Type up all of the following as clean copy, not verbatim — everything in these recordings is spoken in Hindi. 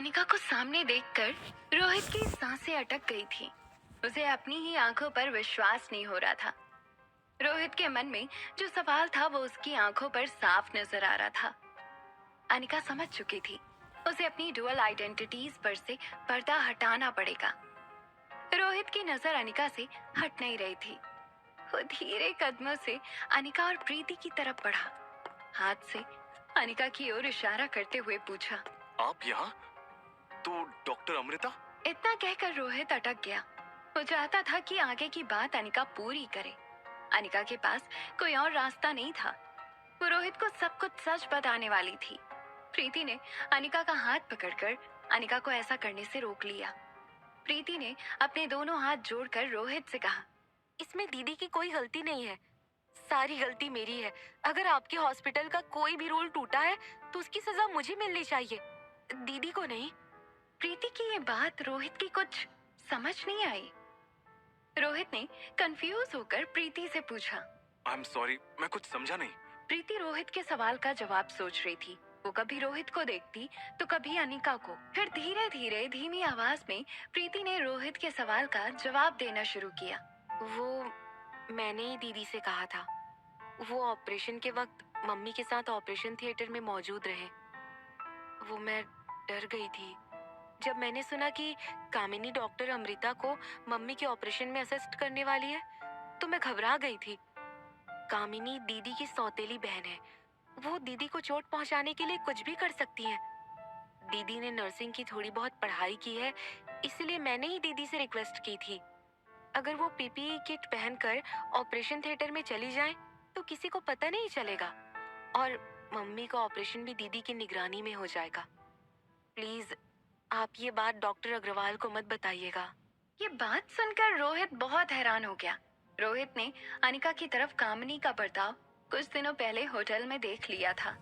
अनिका को सामने देखकर रोहित की सांसें अटक गई थी। उसे अपनी ही आंखों पर विश्वास नहीं हो रहा था। रोहित के मन में जो सवाल था वो उसकी आंखों पर साफ नजर आ रहा था। अनिका समझ चुकी थी उसे अपनी डुअल आइडेंटिटीज पर से पर्दा हटाना पड़ेगा। रोहित की नजर अनिका से हट नहीं रही थी। वो धीरे कदमों से अनिका और प्रीति की तरफ बढ़ा। हाथ से अनिका की ओर इशारा करते हुए पूछा, आप यहाँ? तो डॉक्टर अमृता? इतना कहकर रोहित अटक गया। वो चाहता था कि आगे की बात अनिका पूरी करे। अनिका के पास कोई और रास्ता नहीं था। वो रोहित को सब कुछ सच बताने वाली थी। प्रीति ने अनिका का हाथ पकड़कर अनिका को ऐसा करने से रोक लिया। प्रीति ने अपने दोनों हाथ जोड़कर रोहित से कहा, इसमें दीदी की कोई गलती नहीं है, सारी गलती मेरी है। अगर आपके हॉस्पिटल का कोई भी रूल टूटा है तो उसकी सजा मुझे मिलनी चाहिए, दीदी को नहीं। प्रीति की ये बात रोहित की कुछ समझ नहीं आई। रोहित ने कंफ्यूज होकर प्रीति से पूछा, आई एम सॉरी, मैं कुछ समझा नहीं। प्रीति रोहित के सवाल का जवाब सोच रही थी। वो कभी रोहित को देखती तो कभी अनिका को। फिर धीरे धीरे धीमी आवाज में प्रीति ने रोहित के सवाल का जवाब देना शुरू किया। वो मैंने ही दीदी से कहा था। वो ऑपरेशन के वक्त मम्मी के साथ ऑपरेशन थिएटर में मौजूद रहे। वो मैं डर गई थी जब मैंने सुना कि कामिनी डॉक्टर अमृता को मम्मी के ऑपरेशन में असिस्ट करने वाली है, तो मैं घबरा गई थी। कामिनी दीदी की सौतेली बहन है। वो दीदी को चोट पहुंचाने के लिए कुछ भी कर सकती है। दीदी ने नर्सिंग की थोड़ी बहुत पढ़ाई की है, इसलिए मैंने ही दीदी से रिक्वेस्ट की थी। अगर वो पीपीई किट पहनकर ऑपरेशन थिएटर में चली जाए तो किसी को पता नहीं चलेगा और मम्मी का ऑपरेशन भी दीदी की निगरानी में हो जाएगा। प्लीज आप ये बात डॉक्टर अग्रवाल को मत बताइएगा। ये बात सुनकर रोहित बहुत हैरान हो गया। रोहित ने अनिका की तरफ कामिनी का बर्ताव कुछ दिनों पहले होटल में देख लिया था,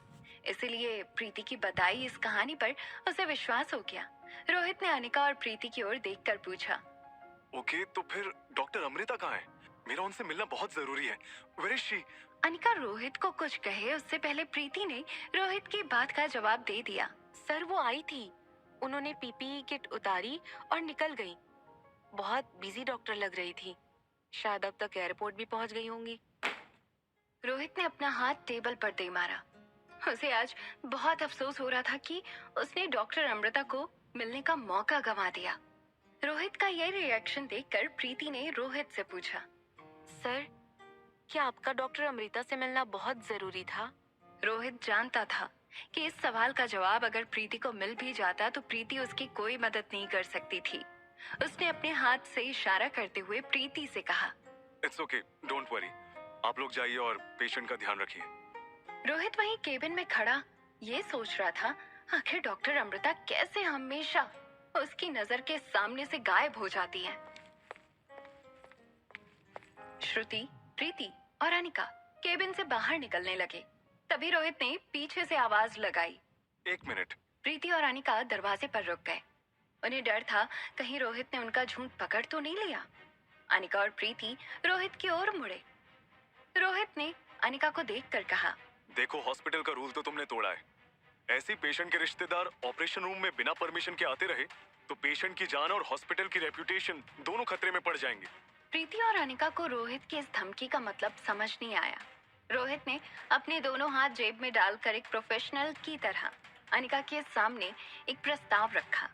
इसलिए प्रीति की बताई इस कहानी पर उसे विश्वास हो गया। रोहित ने अनिका और प्रीति की ओर देखकर पूछा, ओके, तो फिर डॉक्टर अमृता कहाँ है? मेरा उनसे मिलना बहुत जरूरी है। Where is she? Anika Rohit को कुछ कहे उससे पहले प्रीति ने रोहित की बात का जवाब दे दिया। सर वो आई थी, उन्होंने पीपीई किट उतारी और निकल गई। बहुत बिजी डॉक्टर लग रही थी, शायद अब तक एयरपोर्ट भी पहुंच गई होंगी। रोहित ने अपना हाथ टेबल पर दे मारा। उसे आज बहुत अफसोस हो रहा था कि उसने डॉक्टर अमृता को मिलने का मौका गंवा दिया। रोहित का यह रिएक्शन देखकर प्रीति ने रोहित से पूछा, सर क्या आपका डॉक्टर अमृता से मिलना बहुत जरूरी था? रोहित जानता था कि इस सवाल का जवाब अगर प्रीति को मिल भी जाता तो प्रीति उसकी कोई मदद नहीं कर सकती थी। उसने अपने हाथ से इशारा करते हुए प्रीति से कहा, इट्स ओके, डोंट वरी। आप लोग जाइए और पेशेंट का ध्यान रखिए। रोहित वहीं केबिन में खड़ा ये सोच रहा था, आखिर डॉक्टर अमृता कैसे हमेशा उसकी नजर के सामने से गायब हो जाती है। श्रुति, प्रीति और अनिका केबिन से बाहर निकलने लगे। तभी रोहित ने पीछे से आवाज लगाई, एक मिनट। प्रीति और अनिका दरवाजे पर रुक गए। उन्हें डर था कहीं रोहित ने उनका झूठ पकड़ तो नहीं लिया। अनिका और प्रीति रोहित की ओर मुड़े। रोहित ने अनिका को देखकर कहा, देखो, हॉस्पिटल का रूल तो तुमने तोड़ा है। ऐसी पेशेंट के रिश्तेदार ऑपरेशन रूम में बिना परमिशन के आते रहे तो पेशेंट की जान और हॉस्पिटल की रेप्यूटेशन दोनों खतरे में पड़ जाएंगे। प्रीति और अनिका को रोहित की इस धमकी का मतलब समझ नहीं आया। रोहित ने अपने दोनों हाथ जेब में डालकर एक प्रोफेशनल की तरह अनिका के सामने एक प्रस्ताव रखा।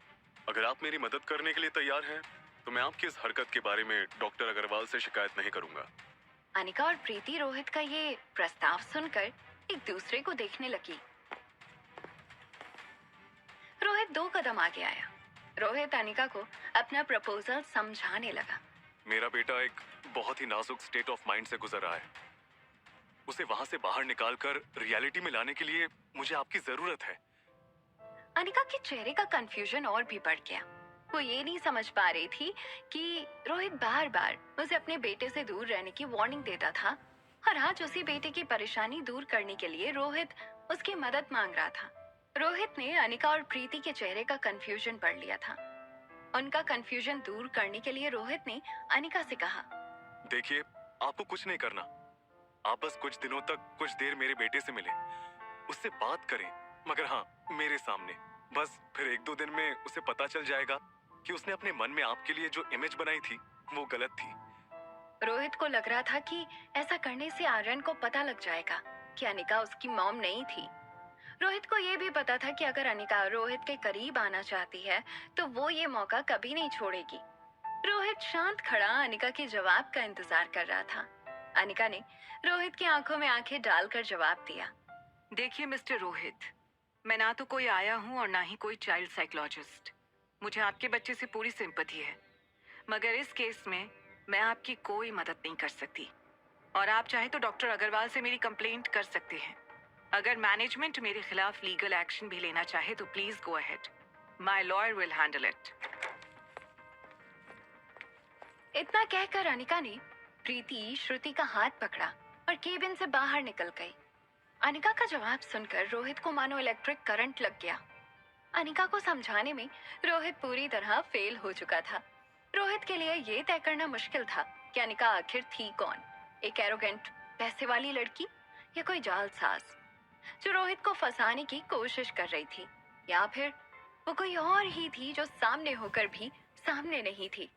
अगर आप मेरी मदद करने के लिए तैयार हैं तो मैं आपकी इस हरकत के बारे में डॉक्टर अग्रवाल से शिकायत नहीं करूंगा। अनिका और प्रीति रोहित का ये प्रस्ताव सुनकर एक दूसरे को देखने लगी। रोहित 2 कदम आगे आया। रोहित अनिका को अपना प्रपोजल समझाने लगा। मेरा बेटा एक बहुत ही नाजुक स्टेट ऑफ माइंड से गुजर रहा है। उसे वहां से बाहर निकालकर रियलिटी में लाने के लिए मुझे आपकी जरूरत है। अनिका के चेहरे का कंफ्यूजन और भी बढ़ गया। वो ये नहीं समझ पा रही थी कि रोहित बार बार उसे अपने बेटे से दूर रहने की वार्निंग देता था और आज उसी बेटे की परेशानी दूर करने के लिए रोहित उसकी मदद मांग रहा था। रोहित ने अनिका और प्रीति के चेहरे का कंफ्यूजन पढ़ लिया था। उनका कंफ्यूजन दूर करने के लिए रोहित ने अनिका से कहा, देखिए, आपको कुछ नहीं करना। आप बस कुछ दिनों तक कुछ देर मेरे बेटे से मिले, उससे बात करें, मगर हाँ, मेरे सामने। बस फिर 1-2 दिन में उसे पता चल जाएगा कि उसने अपने मन में आपके लिए जो इमेज बनाई थी वो गलत थी। रोहित को लग रहा था कि ऐसा करने से आर्यन को पता लग जाएगा कि अनिका उसकी मॉम नहीं थी। रोहित को ये भी पता था कि अगर अनिका रोहित के करीब आना चाहती है तो वो ये मौका कभी नहीं छोड़ेगी। रोहित शांत खड़ा अनिका के जवाब का इंतजार कर रहा था। अनिका ने रोहित की आंखों में आंखें डालकर जवाब दिया। देखिए मिस्टर रोहित, मैं ना तो कोई आया हूँ और ना ही कोई चाइल्ड साइकोलॉजिस्ट। मुझे आपके बच्चे से पूरी सिंपैथी है, मगर इस केस में मैं आपकी कोई मदद नहीं कर सकती। और आप चाहे तो डॉक्टर अग्रवाल से मेरी कंप्लेंट कर सकते हैं। अगर मैनेजमेंट मेरे खिलाफ लीगल एक्शन भी लेना चाहे तो please go ahead, my lawyer will handle it. इतना कहकर अनिका ने प्रीति श्रुति का हाथ पकड़ा और केबिन से बाहर निकल गई। अनिका का जवाब सुनकर रोहित को मानो इलेक्ट्रिक करंट लग गया। अनिका को समझाने में रोहित पूरी तरह फेल हो चुका था। रोहित के लिए ये तय करना मुश्किल था कि अनिका आखिर थी कौन, एक एरोगेंट पैसे वाली लड़की या कोई जालसाज जो रोहित को फंसाने की कोशिश कर रही थी, या फिर वो कोई और ही थी जो सामने होकर भी सामने नहीं थी।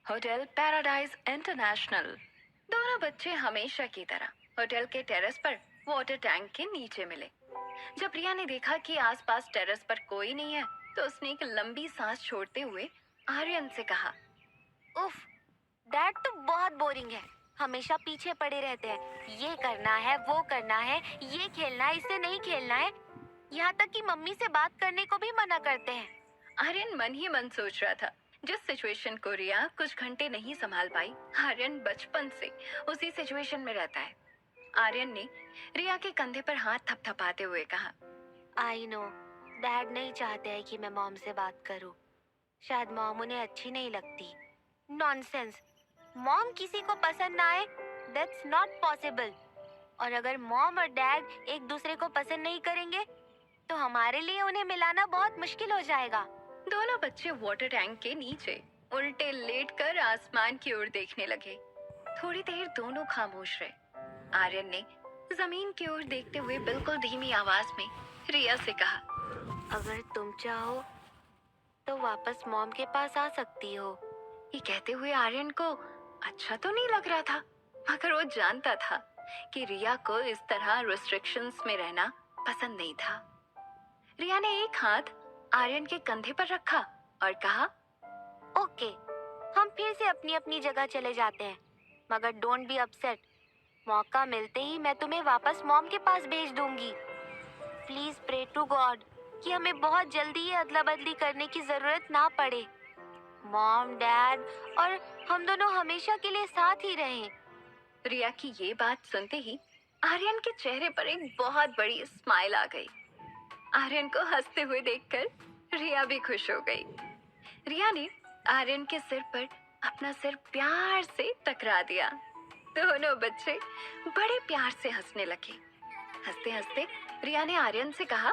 Hotel paradise international. दोनों बच्चे हमेशा की तरह होटल के टेरेस पर वाटर टैंक के नीचे मिले। जब रिया ने देखा कि आसपास टेरेस पर कोई नहीं है तो उसने एक लंबी सांस छोड़ते हुए आर्यन से कहा, उफ, डैड तो बहुत बोरिंग है। हमेशा पीछे पड़े रहते हैं। ये करना है, वो करना है, ये खेलना है, इससे नहीं खेलना है। यहाँ तक कि मम्मी से बात करने को भी मना करते हैं। आर्यन मन ही मन सोच रहा था, जिस सिचुएशन को रिया कुछ घंटे नहीं संभाल पाई, आर्यन बचपन से उसी सिचुएशन में रहता है। आर्यन ने रिया के कंधे पर हाथ थपथपाते हुए कहा, आई नो, डैड नहीं चाहते हैं कि मैं मॉम से बात करूं। शायद मॉम उन्हें अच्छी नहीं लगती। नॉनसेंस, मॉम किसी को पसंद ना आए, दैट्स नॉट पॉसिबल। और अगर मॉम और डैड एक दूसरे को पसंद नहीं करेंगे तो हमारे लिए उन्हें मिलाना बहुत मुश्किल हो जाएगा। दोनों बच्चे वाटर टैंक के नीचे उल्टे लेटकर आसमान की ओर देखने लगे। थोड़ी देर दोनों खामोश रहे। आर्यन ने जमीन की ओर देखते हुए बिल्कुल धीमी आवाज में रिया से कहा, अगर तुम चाहो तो वापस मॉम के पास आ सकती हो। ये कहते हुए आर्यन को अच्छा तो नहीं लग रहा था, मगर वो जानता था कि रिया को इस तरह रिस्ट्रिक्शंस में रहना पसंद नहीं था। रिया ने एक हाथ आर्यन के कंधे पर रखा और कहा, ओके, हम फिर से अपनी अपनी जगह चले जाते हैं, मगर डोंट बी अपसेट। मौका मिलते ही मैं तुम्हें वापस मॉम के पास भेज दूंगी। प्लीज प्रे टू गॉड कि हमें बहुत जल्दी ये अदला बदली करने की जरूरत ना पड़े। मॉम, डैड और हम दोनों हमेशा के लिए साथ ही रहें। रिया की ये बात सुनते ही आर्यन के चेहरे पर एक बहुत बड़ी स्माइल आ गई। आर्यन को हंसते हुए देखकर रिया भी खुश हो गई। रिया ने आर्यन के सिर पर अपना सिर प्यार से टकरा दिया। दोनों बच्चे बड़े प्यार से हंसने लगे। हंसते हंसते रिया ने आर्यन से कहा,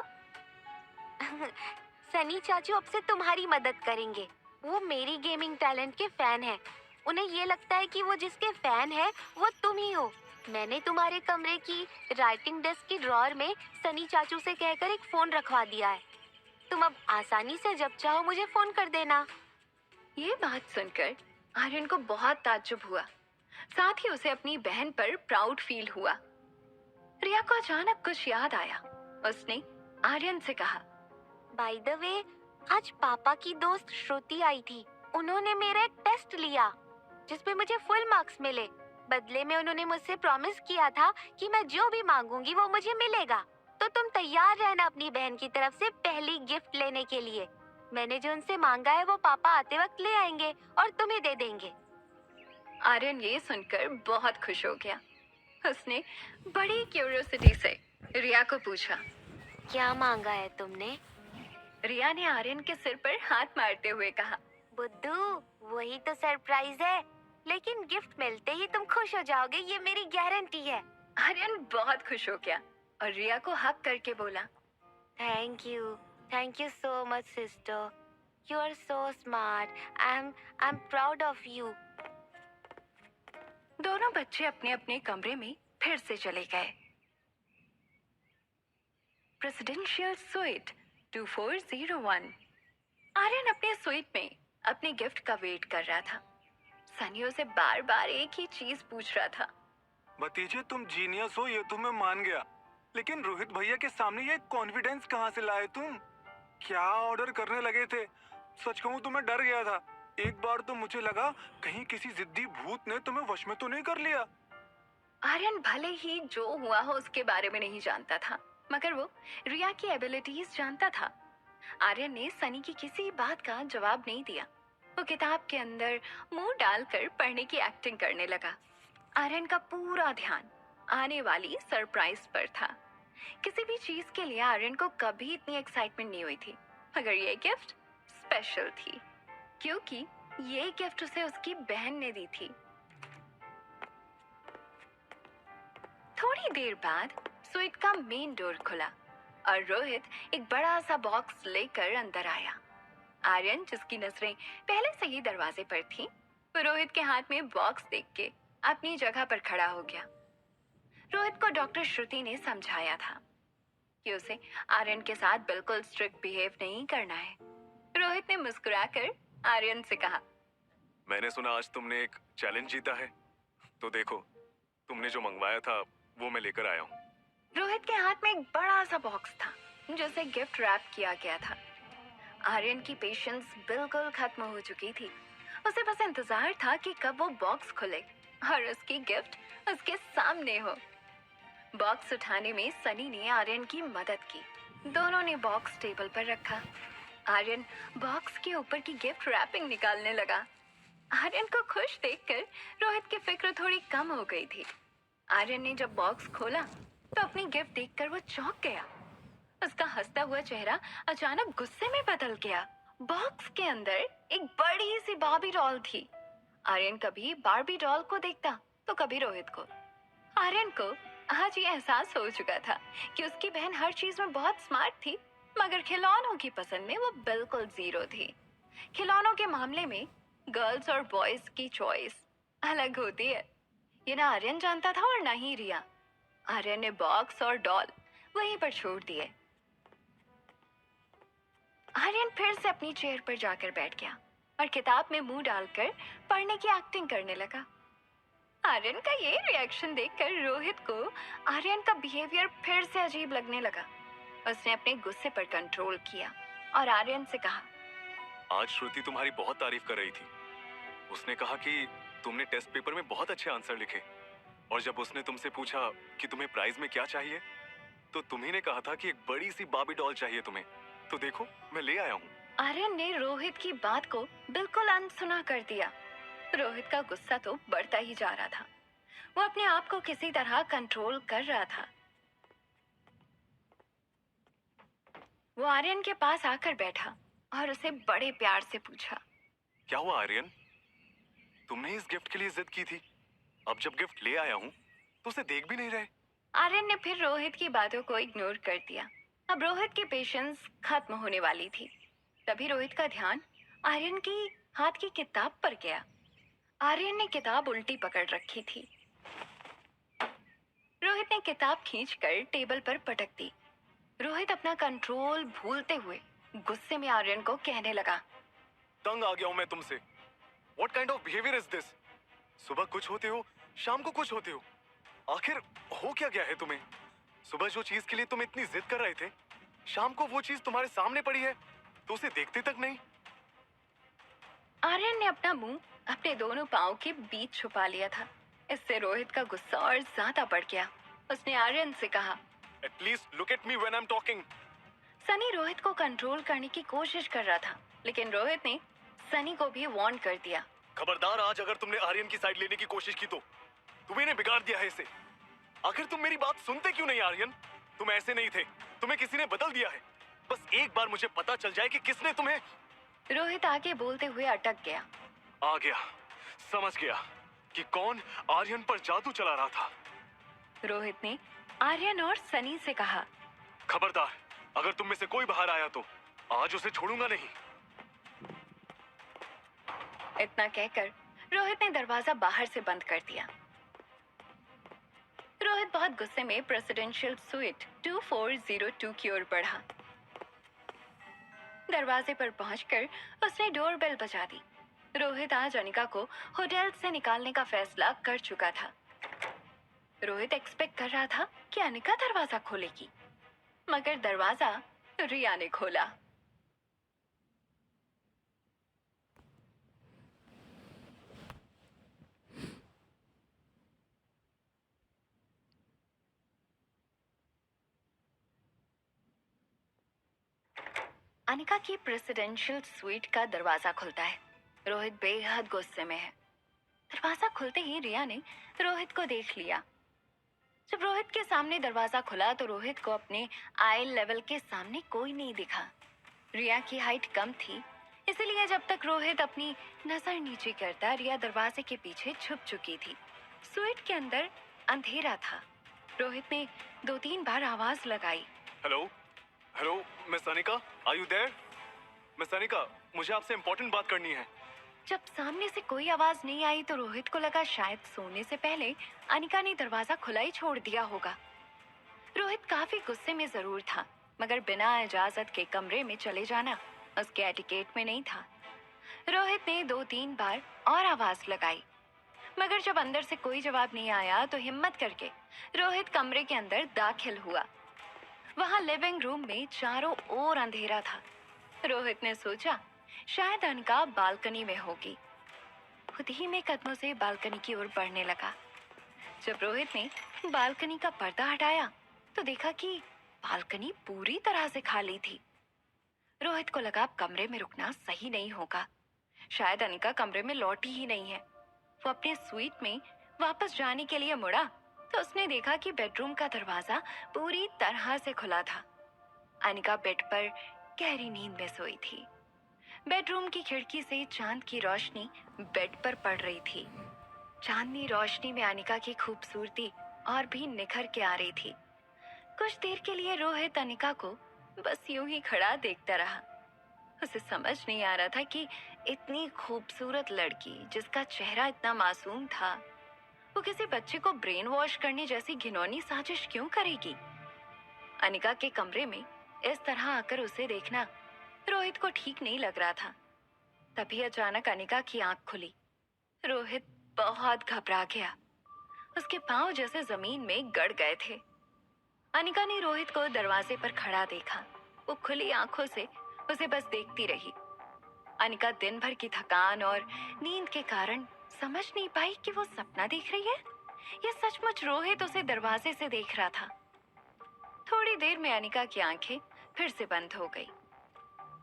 सनी चाचू अब से तुम्हारी मदद करेंगे। वो मेरी गेमिंग टैलेंट के फैन है। उन्हें ये लगता है कि वो जिसके फैन है वो तुम ही हो। मैंने तुम्हारे कमरे की राइटिंग डेस्क की ड्रॉअर में सनी चाचू से कहकर एक फोन रखवा दिया है। तुम अब आसानी से जब चाहो मुझे फोन कर देना। ये बात सुनकर आर्यन को बहुत ताज्जुब हुआ, साथ ही उसे अपनी बहन पर प्राउड फील हुआ। रिया को अचानक कुछ याद आया। उसने आर्यन से कहा, बाय द वे, आज पापा की दोस्त श्रुति आई थी। उन्होंने मेरा एक टेस्ट लिया जिसमें मुझे फुल मार्क्स मिले। बदले में उन्होंने मुझसे प्रॉमिस किया था कि मैं जो भी मांगूंगी वो मुझे मिलेगा। तो तुम तैयार रहना अपनी बहन की तरफ से पहली गिफ्ट लेने के लिए। मैंने जो उनसे मांगा है वो पापा आते वक्त ले आएंगे और तुम्हें दे देंगे। आर्यन ये सुनकर बहुत खुश हो गया। उसने बड़ी क्यूरियोसिटी से रिया को पूछा, क्या मांगा है तुमने? रिया ने आर्यन के सिर पर हाथ मारते हुए कहा, बुद्धू, वही तो सरप्राइज है, लेकिन गिफ्ट मिलते ही तुम खुश हो जाओगे, ये मेरी गारंटी है। आर्यन बहुत खुश हो गया और रिया को हक करके बोला, thank you so much sister, you are so smart, I am proud of you. दोनों बच्चे अपने अपने कमरे में फिर से चले गए। Presidential suite 2401। आर्यन अपने स्वीट में अपने गिफ्ट का वेट कर रहा था। सनी उसे बार बार एक ही चीज पूछ रहा था। भतीजे, तुम जीनियस हो ये तो मैं मान गया, लेकिन रोहित भैया के सामने ये कॉन्फिडेंस कहाँ से लाए तुम? क्या ऑर्डर करने लगे थे? सच कहूँ तो मैं डर गया था। एक बार तो मुझे लगा कहीं किसी जिद्दी भूत ने तुम्हें वश में तो नहीं कर लिया। आर्यन भले ही जो हुआ हो उसके बारे में नहीं जानता था, मगर वो रिया की एबिलिटीज जानता था। आर्यन ने सनी की किसी बात का जवाब नहीं दिया। वो किताब के अंदर मुंह डालकर पढ़ने की एक्टिंग करने लगा। आर्यन का पूरा ध्यान आने वाली सरप्राइज पर था। किसी भी चीज के लिए आर्यन को कभी इतनी एक्साइटमेंट नहीं हुई थी, मगर ये गिफ्ट स्पेशल थी क्योंकि ये गिफ्ट उसे उसकी बहन ने दी थी। थोड़ी देर बाद स्वीट का मेन डोर खुला और रोहित एक बड़ा सा बॉक्स लेकर अंदर आया। आर्यन, जिसकी नजरें पहले से ही दरवाजे पर थीं, वो रोहित के हाथ में बॉक्स देख के अपनी जगह पर खड़ा हो गया। रोहित को डॉक्टर श्रुति ने समझाया था कि उसे आर्यन के साथ बिल्कुल स्ट्रिक्ट बिहेव नहीं करना है। रोहित ने मुस्कुराकर आर्यन से कहा, मैंने सुना आज तुमने एक चैलेंज जीता है, तो देखो तुमने जो मंगवाया था वो मैं लेकर आया हूँ। रोहित के हाथ में एक बड़ा सा बॉक्स था जिसे गिफ्ट रैप किया गया था। आर्यन की पेशेंस बिल्कुल खत्म हो चुकी थी। उसे बस इंतजार था कि कब वो बॉक्स खुले और उसकी गिफ्ट उसके सामने हो। बॉक्स उठाने में सनी ने आर्यन की मदद की। दोनों ने बॉक्स टेबल पर रखा। आर्यन बॉक्स के ऊपर की गिफ्ट रैपिंग निकालने लगा। आर्यन को खुश देखकर रोहित की फिक्र थोड़ी कम हो गई थी। आर्यन ने जब बॉक्स खोला तो अपनी गिफ्ट देखकर वो चौंक गया। उसका हंसता हुआ चेहरा अचानक गुस्से में बदल गया। बॉक्स के अंदर एक बड़ी सी बार्बी डॉल थी। आर्यन कभी बार्बी डॉल को देखता तो कभी रोहित को। आर्यन को आज ये एहसास हो चुका था कि उसकी बहन हर चीज में बहुत स्मार्ट थी, मगर खिलौनों की पसंद में वो बिल्कुल जीरो थी। खिलौनों के मामले में गर्ल्स और बॉयज की चॉइस अलग होती है। ये ना आर्यन जानता था और ना ही रिया। आर्यन ने बॉक्स और डॉल वहीं पर छोड़ दिए। आर्यन फिर से अपनी चेयर पर जाकर बैठ गया और किताब में मुंह डालकर पढ़ने की एक्टिंग करने लगा। आर्यन का ये रिएक्शन देखकर रोहित को आर्यन का बिहेवियर फिर से अजीब लगने लगा। उसने अपने गुस्से पर कंट्रोल किया और आर्यन से कहा, आज श्रुति तुम्हारी बहुत तारीफ कर रही थी। उसने कहा कि तुमने टेस्ट पेपर में बहुत अच्छे आंसर लिखे, और जब उसने तुमसे पूछा कि तुम्हें प्राइज में क्या चाहिए, तो तुम्ही ने कहा था कि एक बड़ी सी बार्बी डॉल चाहिए तुम्हें। तो देखो मैं ले आया हूँ। आर्यन ने रोहित की बात को बिल्कुल अनसुना कर दिया। रोहित का गुस्सा तो बढ़ता ही जा रहा था। वो अपने आप को किसी तरह कंट्रोल कर रहा था। वो आर्यन के पास आकर बैठा और उसे बड़े प्यार से पूछा, क्या हुआ आर्यन? तुमने इस गिफ्ट के लिए जिद की थी, अब जब गिफ्ट ले आया हूँ तो उसे देख भी नहीं रहे। आर्यन ने फिर रोहित की बातों को इग्नोर कर दिया। अब रोहित की पेशेंस खत्म होने वाली थी। तभी रोहित का ध्यान आर्यन की हाथ की किताब पर गया। आर्यन ने किताब उल्टी पकड़ रखी थी। रोहित ने किताब खींचकर टेबल पर पटक दी। रोहित अपना कंट्रोल भूलते हुए गुस्से में आर्यन को कहने लगा, तंग आ गया हूँ मैं तुमसे। What kind of behavior is this? सुबह कुछ होते हो, शाम को कुछ होते हो। आखिर हो क्या गया है तुम्हें? सुबह जो चीज के लिए तुम इतनी जिद कर रहे थे, शाम को वो चीज तुम्हारे सामने पड़ी है तो उसे देखते तक नहीं। आर्यन ने अपना मुंह अपने दोनों पांव के बीच छुपा लिया था। इससे रोहित का गुस्सा और ज्यादा बढ़ गया। उसने आर्यन से कहा, At least look at me when I'm talking. Sunny Rohit को कंट्रोल करने की कोशिश कर रहा था, लेकिन रोहित ने सनी को भी वार्न कर दिया। खबरदार, आज अगर तुमने आर्यन की साइड लेने की कोशिश की तो तुम्हें बिगाड़ दिया है इसे। आखिर तुम मेरी बात सुनते क्यों नहीं आर्यन? तुम ऐसे नहीं थे, तुम्हें किसी ने बदल दिया है। बस एक बार मुझे पता चल जाए कि किसने तुम्हें। रोहित आगे बोलते हुए अटक गया। आ गया, समझ गया कि कौन आर्यन पर जादू चला रहा था। रोहित ने आर्यन और सनी से कहा, खबरदार, अगर तुम में से कोई बाहर आया तो आज उसे छोड़ूंगा नहीं। इतना कहकर रोहित ने दरवाजा बाहर से बंद कर दिया। रोहित बहुत गुस्से में प्रेसिडेंशियल स्वीट 2402 की ओर बढ़ा। दरवाजे पर पहुंचकर उसने डोरबेल बजा दी। रोहित आज अनिका को होटल से निकालने का फैसला कर चुका था। रोहित एक्सपेक्ट कर रहा था कि अनिका दरवाजा खोलेगी, मगर दरवाजा रिया ने खोला। अनिका की प्रेसिडेंशियल स्वीट का दरवाजा खुलता है। रोहित बेहद गुस्से में है। दरवाजा खुलते ही रिया ने रोहित को देख लिया। जब रोहित के सामने दरवाजा खुला तो रोहित को अपने आई लेवल के सामने कोई नहीं दिखा। रिया की हाइट कम थी, इसलिए जब तक रोहित अपनी नजर नीचे करता, रिया दरवाजे के पीछे छुप चुकी थी। स्वीट के अंदर अंधेरा था। रोहित ने 2-3 बार आवाज लगाई। Hello hello miss Anika, are you there? Miss Anika, मुझे आपसे इंपॉर्टेंट बात करनी है। जब सामने से कोई आवाज नहीं आई तो रोहित को लगा शायद सोने से पहले अनिका ने दरवाजा खुला ही छोड़ दिया होगा। रोहित काफी गुस्से में जरूर था, मगर बिना इजाजत के कमरे में चले जाना उसके एटिकेट में नहीं था। रोहित ने 2-3 बार और आवाज लगाई, मगर जब अंदर से कोई जवाब नहीं आया तो हिम्मत करके रोहित कमरे के अंदर दाखिल हुआ। वहां लिविंग रूम में चारों ओर अंधेरा था। रोहित ने सोचा शायद अनिका बालकनी में होगी। खुद ही में कदमों से बालकनी की ओर बढ़ने लगा। जब रोहित ने बालकनी का पर्दा हटाया तो देखा कि बालकनी पूरी तरह से खाली थी। रोहित को लगा कमरे में रुकना सही नहीं होगा, शायद अनिका कमरे में लौटी ही नहीं है। वो अपने स्वीट में वापस जाने के लिए मुड़ा तो उसने देखा कि बेडरूम का दरवाजा पूरी तरह से खुला था। अनिका बेड पर गहरी नींद में सोई थी। बेडरूम की खिड़की से चांद की रोशनी बेड पर पड़ रही थी। चांदनी रोशनी में अनिका की खूबसूरती और भी निखर के आ रही थी। कुछ देर के लिए रोहित अनिका को बस यूं ही खड़ा देखता रहा। उसे समझ नहीं आ रहा था कि इतनी खूबसूरत लड़की जिसका चेहरा इतना मासूम था, वो किसी बच्चे को ब्रेन वॉश करने जैसी घिनौनी साजिश क्यों करेगी। अनिका के कमरे में इस तरह आकर उसे देखना रोहित को ठीक नहीं लग रहा था। तभी अचानक अनिका की आंख खुली। रोहित बहुत घबरा गया। उसके पांव जैसे जमीन में गड़ गए थे। अनिका ने रोहित को दरवाजे पर खड़ा देखा। वो खुली आंखों से उसे बस देखती रही। अनिका दिन भर की थकान और नींद के कारण समझ नहीं पाई कि वो सपना देख रही है या सचमुच रोहित उसे दरवाजे से देख रहा था। थोड़ी देर में अनिका की आंखें फिर से बंद हो गई।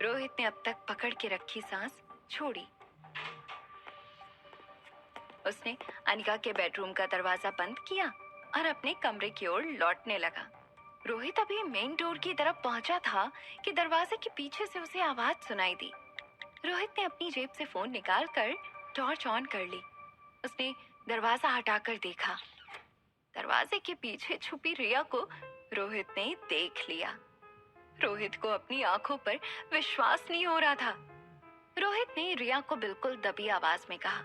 रोहित ने अब तक पकड़ के रखी सांस छोड़ी। उसने अनिका के बेडरूम का दरवाजा बंद किया और अपने कमरे की ओर लौटने लगा। रोहित अभी मेन डोर की तरफ पहुंचा था कि दरवाजे के पीछे से उसे आवाज सुनाई दी। रोहित ने अपनी जेब से फोन निकालकर टॉर्च ऑन कर ली। उसने दरवाजा हटाकर देखा। दरवाजे के पीछे छुपी रिया को रोहित ने देख लिया। रोहित को अपनी आंखों पर विश्वास नहीं हो रहा था। रोहित ने रिया को बिल्कुल दबी आवाज में कहा,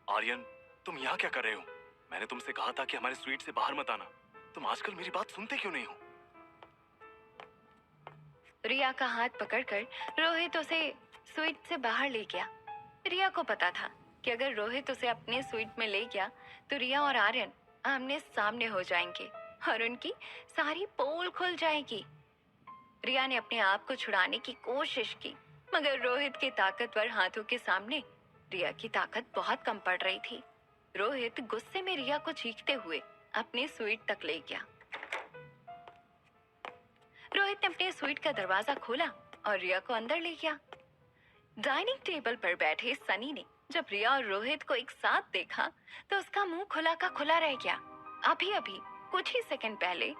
आर्यन, तुम यहाँ क्या कर रहे हो? मैंने तुमसे कहा था कि हमारे स्वीट से बाहर मत आना। तुम आजकल मेरी बात सुनते क्यों नहीं हो? रिया का हाथ पकड़कर रोहित उसे स्वीट से बाहर ले गया। रिया को पता था कि अगर रोहित उसे अपने स्वीट में ले गया तो रिया और आर्यन आमने सामने हो जाएंगे और उनकी सारी पोल खुल जाएगी। रिया ने अपने आप को छुड़ाने की कोशिश की, मगर रोहित के ताकतवर हाथों के सामने रिया की ताकत बहुत कम पड़ रही थी। रोहित गुस्से में रिया को चीखते हुए अपने स्वीट तक ले गया। रोहित ने अपने स्वीट का दरवाजा खोला और रिया को अंदर ले गया। डाइनिंग टेबल पर बैठे सनी ने जब रिया और रोहित को एक साथ देखा तो उसका मुंह खुला का खुला रह गया। अभी अभी कुछ ही सेकंड पहले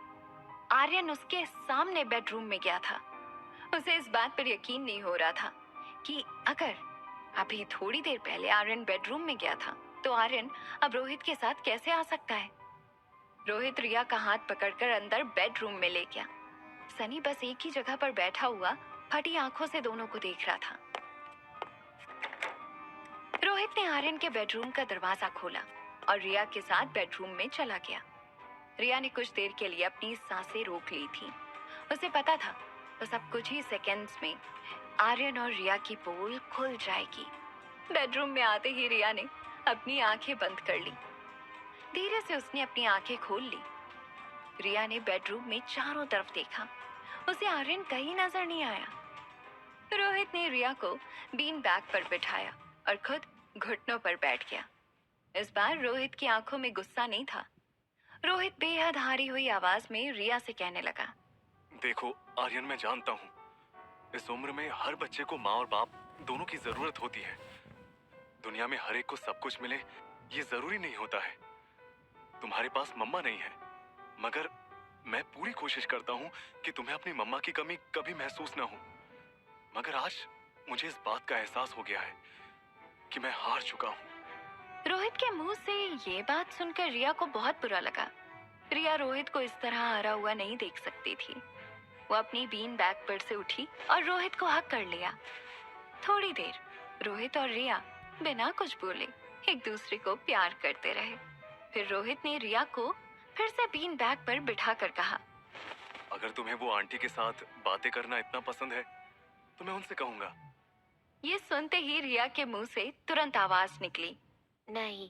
आर्यन उसके सामने बेडरूम में गया था। उसे इस बात पर यकीन नहीं हो रहा था कि अगर अभी थोड़ी देर पहले आर्यन बेडरूम में गया था तो आर्यन अब रोहित के साथ कैसे आ सकता है। रोहित रिया का हाथ पकड़कर अंदर बेडरूम में ले गया। सनी बस एक ही जगह पर बैठा हुआ फटी आंखों से दोनों को देख रहा था। रोहित ने आर्यन के बेडरूम का दरवाजा खोला और रिया के साथ बेडरूम में चला गया। रिया ने कुछ देर के लिए अपनी सांसें रोक ली थी। उसे पता था बस अब कुछ ही सेकंड्स में आर्यन और रिया की पोल खुल जाएगी। बेडरूम में आते ही रिया ने अपनी आंखें बंद कर ली। धीरे से उसने अपनी आंखें खोल ली। रिया ने बेडरूम में चारों तरफ देखा। उसे आर्यन कहीं नजर नहीं आया। रोहित ने रिया को बीन बैग पर बिठाया और खुद घुटनों पर बैठ गया। इस बार रोहित की आंखों में गुस्सा नहीं था। रोहित बेहद हारी हुई आवाज में रिया से कहने लगा, देखो आर्यन, मैं जानता हूँ इस उम्र में हर बच्चे को माँ और बाप दोनों की जरूरत होती है। दुनिया में हर एक को सब कुछ मिले ये जरूरी नहीं होता है। तुम्हारे पास मम्मा नहीं है, मगर मैं पूरी कोशिश करता हूँ कि तुम्हें अपनी मम्मा की कमी कभी महसूस ना हो। मगर आज मुझे इस बात का एहसास हो गया है कि मैं हार चुका हूँ। रोहित के मुंह से ये बात सुनकर रिया को बहुत बुरा लगा। रिया रोहित को इस तरह हारा हुआ नहीं देख सकती थी। वो अपनी बीन बैग पर से उठी और रोहित को हक कर लिया। थोड़ी देर रोहित और रिया बिना कुछ बोले एक दूसरे को प्यार करते रहे। फिर रोहित ने रिया को फिर से बीन बैग पर बिठा कर कहा, अगर तुम्हें वो आंटी के साथ बातें करना इतना पसंद है तो मैं उनसे कहूंगा। ये सुनते ही रिया के मुंह से तुरंत आवाज निकली, नहीं,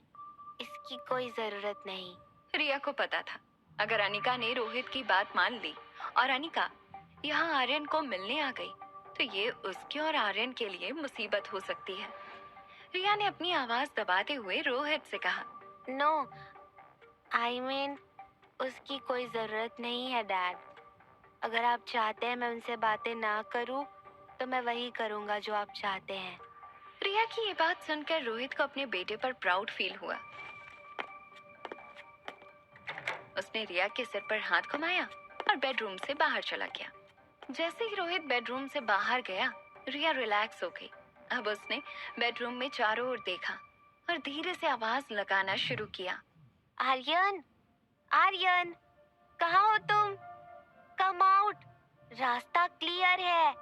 इसकी कोई जरूरत नहीं। रिया को पता था अगर अनिका ने रोहित की बात मान ली और अनिका यहाँ आर्यन को मिलने आ गई तो ये उसके और आर्यन के लिए मुसीबत हो सकती है। रिया ने अपनी आवाज दबाते हुए रोहित से कहा, नो, आई मीन उसकी कोई जरूरत नहीं है डैड। अगर आप चाहते हैं मैं उनसे बातें ना करूं तो मैं वही करूंगा जो आप चाहते हैं। रिया की ये बात सुनकर रोहित को अपने बेटे पर प्राउड फील हुआ। उसने रिया के सिर पर हाथ घुमाया और बेडरूम से बाहर चला गया। जैसे ही रोहित बेडरूम से बाहर गया, रिया रिलैक्स हो गई। अब उसने बेडरूम में चारों ओर देखा और धीरे से आवाज लगाना शुरू किया, आर्यन, आर्यन, कहाँ हो तुम? कम आउट, रास्ता क्लियर है।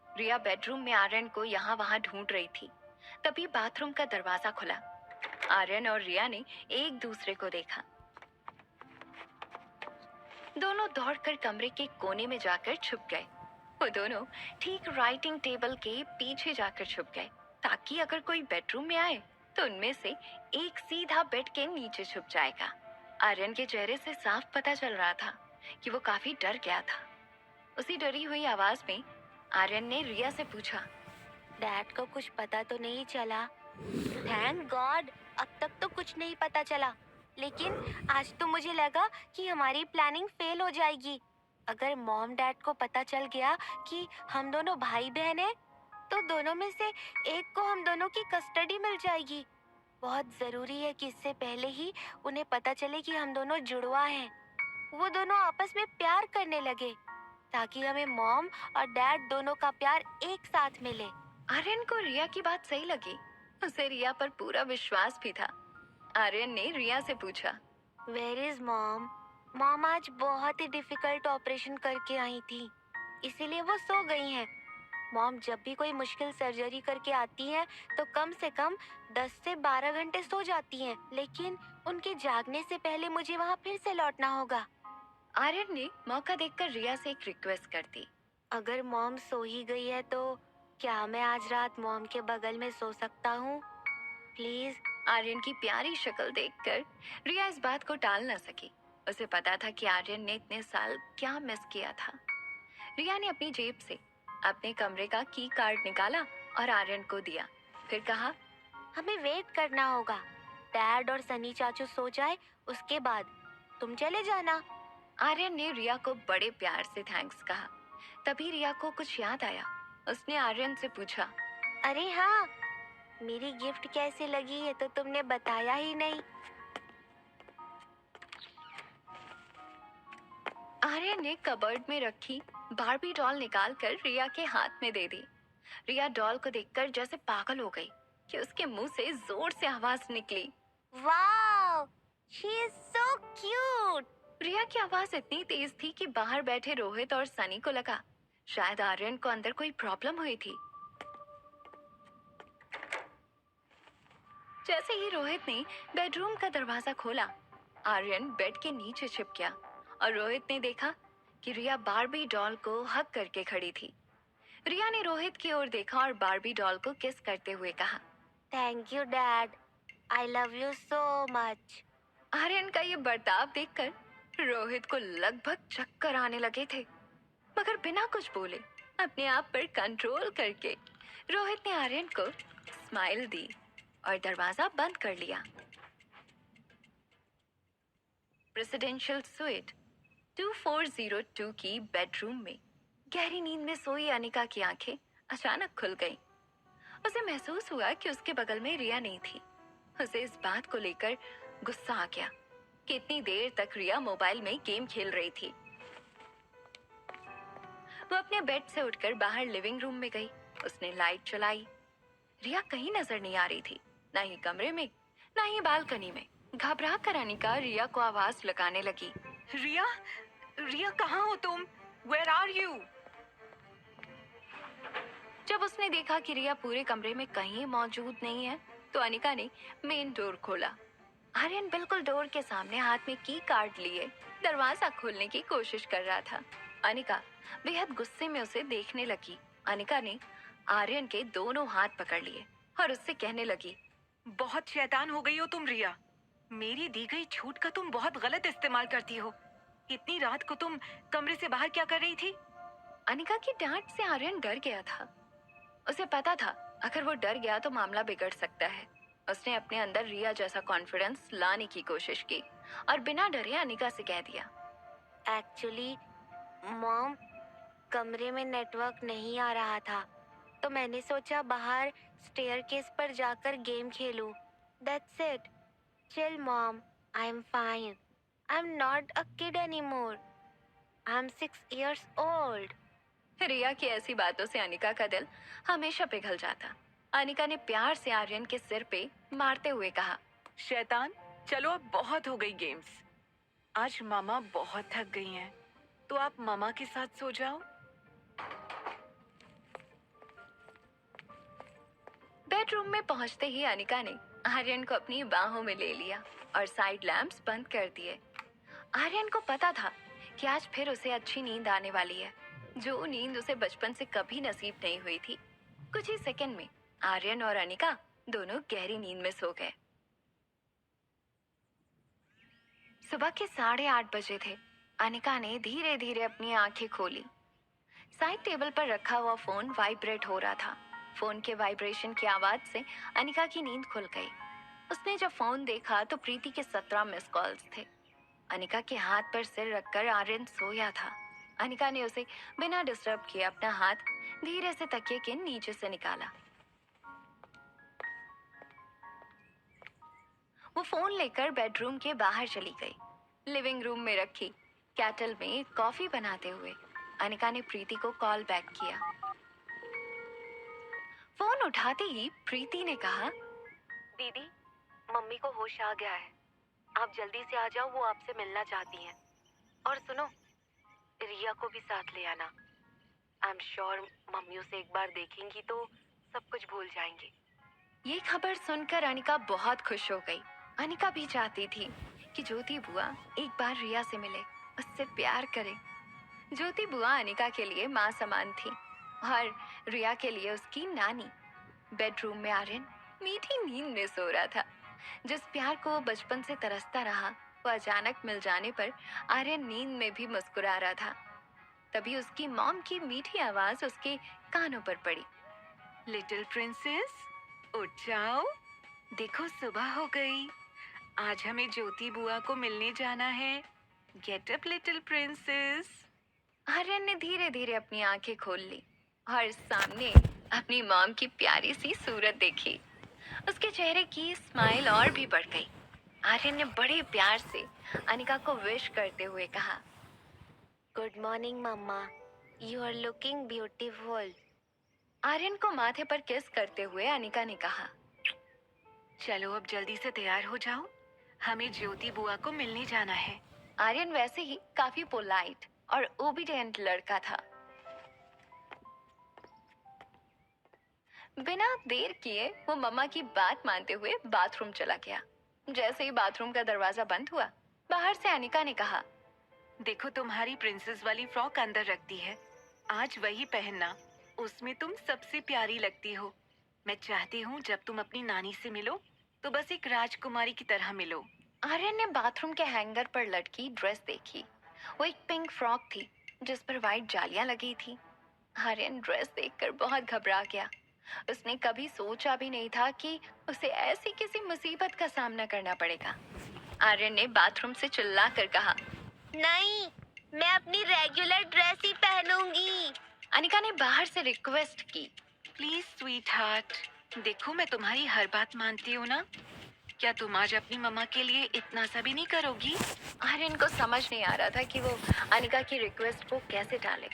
रिया बेडरूम में आर्यन को यहाँ वहाँ ढूंढ रही थी। तभी बाथरूम का दरवाजा खुला। आर्यन और रिया ने एक दूसरे को देखा। दोनों दौड़कर कमरे के कोने में जाकर छुप गए। वो दोनों ठीक राइटिंग टेबल के पीछे जाकर छुप गए ताकि अगर कोई बेडरूम में आए तो उनमें से एक सीधा बेड के नीचे छुप जाएगा। आर्यन के चेहरे से साफ पता चल रहा था कि वो काफी डर गया था। उसी डरी हुई आवाज में आर्यन ने रिया से पूछा, डैड को कुछ पता तो नहीं चला? थैंक गॉड, अब तक तो कुछ नहीं पता चला। लेकिन आज तो मुझे लगा कि हमारी प्लानिंग फेल हो जाएगी। अगर मॉम डैड को पता चल गया कि हम दोनों भाई बहन हैं, तो दोनों में से एक को हम दोनों की कस्टडी मिल जाएगी। बहुत जरूरी है कि इससे पहले ही उन्हें पता चले कि हम दोनों जुड़वा हैं, वो दोनों आपस में प्यार करने लगे ताकि हमें मॉम और डैड दोनों का प्यार एक साथ मिले। आर्यन को रिया की बात सही लगी। उसे रिया पर पूरा विश्वास भी था। आर्यन ने रिया से पूछा, वेयर इज मॉम? मॉम आज बहुत ही डिफिकल्ट ऑपरेशन करके आई थी, इसीलिए वो सो गई हैं। मॉम जब भी कोई मुश्किल सर्जरी करके आती हैं तो कम से कम 10 से 12 घंटे सो जाती हैं, लेकिन उनके जागने से पहले मुझे वहाँ फिर से लौटना होगा। आर्यन ने मौका देखकर रिया से एक रिक्वेस्ट कर दी, अगर मॉम सो ही गई है तो क्या मैं आज रात मॉम के बगल में सो सकता हूँ? प्लीज। आर्यन की प्यारी शक्ल देखकर रिया इस बात को टाल न सकी। उसे पता था कि आर्यन ने इतने साल क्या मिस किया था। रिया ने अपनी जेब से अपने कमरे का की कार्ड निकाला और आर्यन को दिया। फिर कहा, हमें वेट करना होगा। डैड और सनी चाचू सो जाए, उसके बाद तुम चले जाना। आर्यन ने रिया को बड़े प्यार से थैंक्स कहा। तभी रिया को कुछ याद आया। उसने आर्यन से पूछा, अरे हाँ, मेरी गिफ्ट कैसी लगी है तो तुमने बताया ही नहीं। आर्यन ने कबर्ड में रखी बार्बी डॉल निकालकर रिया के हाथ में दे दी। रिया डॉल को देखकर जैसे पागल हो गई कि उसके मुंह से जोर से आवाज निकली, wow, she is so cute. Riya की आवाज इतनी तेज थी कि बाहर बैठे रोहित और सनी को लगा शायद आर्यन को अंदर कोई प्रॉब्लम हुई थी। जैसे ही रोहित ने बेडरूम का दरवाजा खोला, आर्यन बेड के नीचे छिप गया और रोहित ने देखा कि रिया बारबी डॉल को हग करके खड़ी थी। रिया ने रोहित की ओर देखा और बारबी डॉल को किस करते हुए कहा, thank you dad, I love you so much. Aryan का ये बर्ताव देखकर रोहित को लगभग चक्कर आने लगे थे, मगर बिना कुछ बोले अपने आप पर कंट्रोल करके रोहित ने आर्यन को स्माइल दी और दरवाजा बंद कर लिया। प्रेसिडेंशियल स्वीट 2402 की बेडरूम में गहरी नींद में सोई अनिका की आंखें अचानक खुल गईं। उसे महसूस हुआ कि उसके बगल में रिया नहीं थी। उसे इस बात को लेकर गुस्सा आ गया कि इतनी देर तक रिया मोबाइल में गेम खेल रही थी। वो अपने बेड से उठकर बाहर लिविंग रूम में गई। उसने लाइट चलाई। रिया कहीं नजर नहीं आ रही थी, ना ही कमरे में, ना ही बालकनी में। घबरा कर अनिका रिया को आवाज लगाने लगी। रिया, रिया कहाँ हो तुम? Where are you? जब उसने देखा कि रिया पूरे कमरे में कहीं मौजूद नहीं है, तो अनिका ने मेन डोर खोला। आर्यन बिल्कुल डोर के सामने हाथ में की कार्ड लिए दरवाजा खोलने की कोशिश कर रहा था। अनिका बेहद गुस्से में उसे देखने लगी। अनिका ने आर्यन के दोनों हाथ पकड़ लिए और उससे कहने लगी, बहुत शैतान हो गई हो तुम रिया। मेरी दी गई छूट का तुम बहुत गलत इस्तेमाल करती हो। इतनी रात को तुम कमरे से बाहर क्या कर रही थी? अनिका की डांट से आर्यन डर गया था। उसे पता था अगर वो डर गया तो मामला बिगड़ सकता है। उसने अपने अंदर रिया जैसा कॉन्फिडेंस लाने की कोशिश की और बिना डरे अनिका से कह दिया, एक्चुअली मॉम, कमरे में नेटवर्क नहीं आ रहा था, तो मैंने सोचा बाहर स्टेयरकेस पर जाकर गेम खेलूं। That's it. Chill mom, I am fine. I am not a kid anymore. I am 6 years old. Riya की ऐसी बातों से अनिका का दिल हमेशा पिघल जाता। अनिका ने प्यार से आर्यन के सिर पे मारते हुए कहा, शैतान, चलो अब बहुत हो गई गेम्स। आज मामा बहुत थक गई हैं, तो आप मामा के साथ सो जाओ। बेडरूम में पहुंचते ही अनिका ने आर्यन को अपनी बाहों में ले लिया और साइड लैंप्स बंद कर दिए। आर्यन को पता था कि आज फिर उसे अच्छी नींद आने वाली है, जो नींद उसे बचपन से कभी नसीब नहीं हुई थी। कुछ ही सेकंड में आर्यन और अनिका दोनों गहरी नींद में सो गए। सुबह के 8:30 बजे थे। अनिका ने धीरे धीरे अपनी आंखें खोली। साइड टेबल पर रखा हुआ फोन वाइब्रेट हो रहा था। फोन के वाइब्रेशन की आवाज से अनिका की नींद खुल गई। उसने जब फोन देखा तो प्रीति के 17 मिस कॉल्स थे। अनिका के हाथ पर सिर रखकर आर्यन सोया था। अनिका ने उसे बिना डिस्टर्ब किए अपना हाथ धीरे से तकिए के नीचे से निकाला। वो फोन लेकर बेडरूम के बाहर चली गई। लिविंग रूम में रखी कैटल में कॉफी बनाते हुए अनिका ने प्रीति को कॉल बैक किया। फोन उठाते ही प्रीति ने कहा, दीदी, मम्मी को होश आ गया है। आप जल्दी से आ जाओ, वो आपसे मिलना चाहती हैं। और सुनो, रिया को भी साथ ले आना। आई एम श्योर मम्मी उसे एक बार देखेंगी तो सब कुछ भूल जाएंगी। ये खबर सुनकर अनिका बहुत खुश हो गई। अनिका भी चाहती थी कि ज्योति बुआ एक बार रिया से मिले, उससे प्यार करे। ज्योति बुआ अनिका के लिए माँ समान थी और रिया के लिए उसकी नानी। बेडरूम में आर्यन मीठी नींद में सो रहा था। जिस प्यार को वो बचपन से तरसता रहा, वो अचानक मिल जाने पर आर्यन नींद में भी मुस्कुरा रहा था। तभी उसकी मॉम की मीठी आवाज उसके कानों पर पड़ी। लिटिल प्रिंसेस, उठ जाओ। देखो सुबह हो गई। आज हमें ज्योति बुआ को मिलने जाना है। Get up little princess. Aryan ने धीरे धीरे अपनी आंखें खोल ली और सामने अपनी मॉम की प्यारी सी सूरत देखी। उसके चेहरे की स्माइल और भी बढ़ गई। आर्यन ने बड़े प्यार से अनिका को विश करते हुए कहा, good morning mumma, you are looking beautiful. Aryan को माथे पर किस करते हुए अनिका ने कहा, चलो अब जल्दी से तैयार हो जाओ, हमें ज्योति बुआ को मिलने जाना है। आर्यन वैसे ही काफी पोलाइट और ओबीडिएंट लड़का था। बिना देर किए वो मम्मा की बात मानते हुए बाथरूम चला गया। जैसे ही बाथरूम का दरवाजा बंद हुआ, बाहर से अनिका ने कहा। देखो तुम्हारी प्रिंसेस वाली फ्रॉक अंदर रखती है, आज वही पहनना, उसमें तुम सबसे प्यारी लगती हो। मैं चाहती हूँ जब तुम अपनी नानी से मिलो तो बस एक राजकुमारी की तरह मिलो। आर्यन ने बाथरूम के हैंगर पर लटकी ड्रेस देखी। वो एक पिंक फ्रॉक थी जिस पर वाइट जालियां लगी थी। आर्यन ड्रेस देखकर बहुत घबरा गया। उसने कभी सोचा भी नहीं था कि उसे ऐसी किसी मुसीबत का सामना करना पड़ेगा। आर्यन ने बाथरूम से चिल्लाकर कहा, नहीं, मैं अपनी रेगुलर ड्रेस ही पहनूंगी। अनिका ने बाहर से रिक्वेस्ट की। प्लीज स्वीट हार्ट, देखो मैं तुम्हारी हर बात मानती हूँ ना। क्या तुम आज अपनी मम्मा के लिए इतना सा भी नहीं करोगी? आर्यन को समझ नहीं आ रहा था कि वो अनिका की रिक्वेस्ट को कैसे टाले।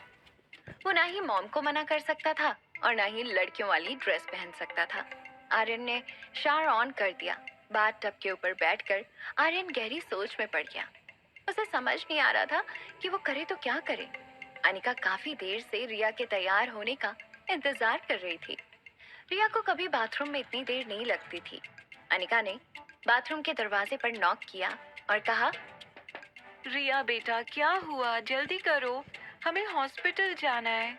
वो ना ही मॉम को मना कर सकता था और ना ही लड़कियों वाली ड्रेस पहन सकता था। आर्यन ने शावर ऑन कर दिया। बाथ टब के ऊपर बैठकर आर्यन गहरी सोच में पड़ गया। उसे समझ नहीं आ रहा था कि वो करे तो क्या करे। अनिका काफी देर से रिया के तैयार होने का इंतजार कर रही थी। रिया को कभी बाथरूम में इतनी देर नहीं लगती थी। अनिका ने बाथरूम के दरवाजे पर नॉक किया और कहा, रिया बेटा, क्या हुआ? जल्दी करो, हमें हॉस्पिटल जाना है।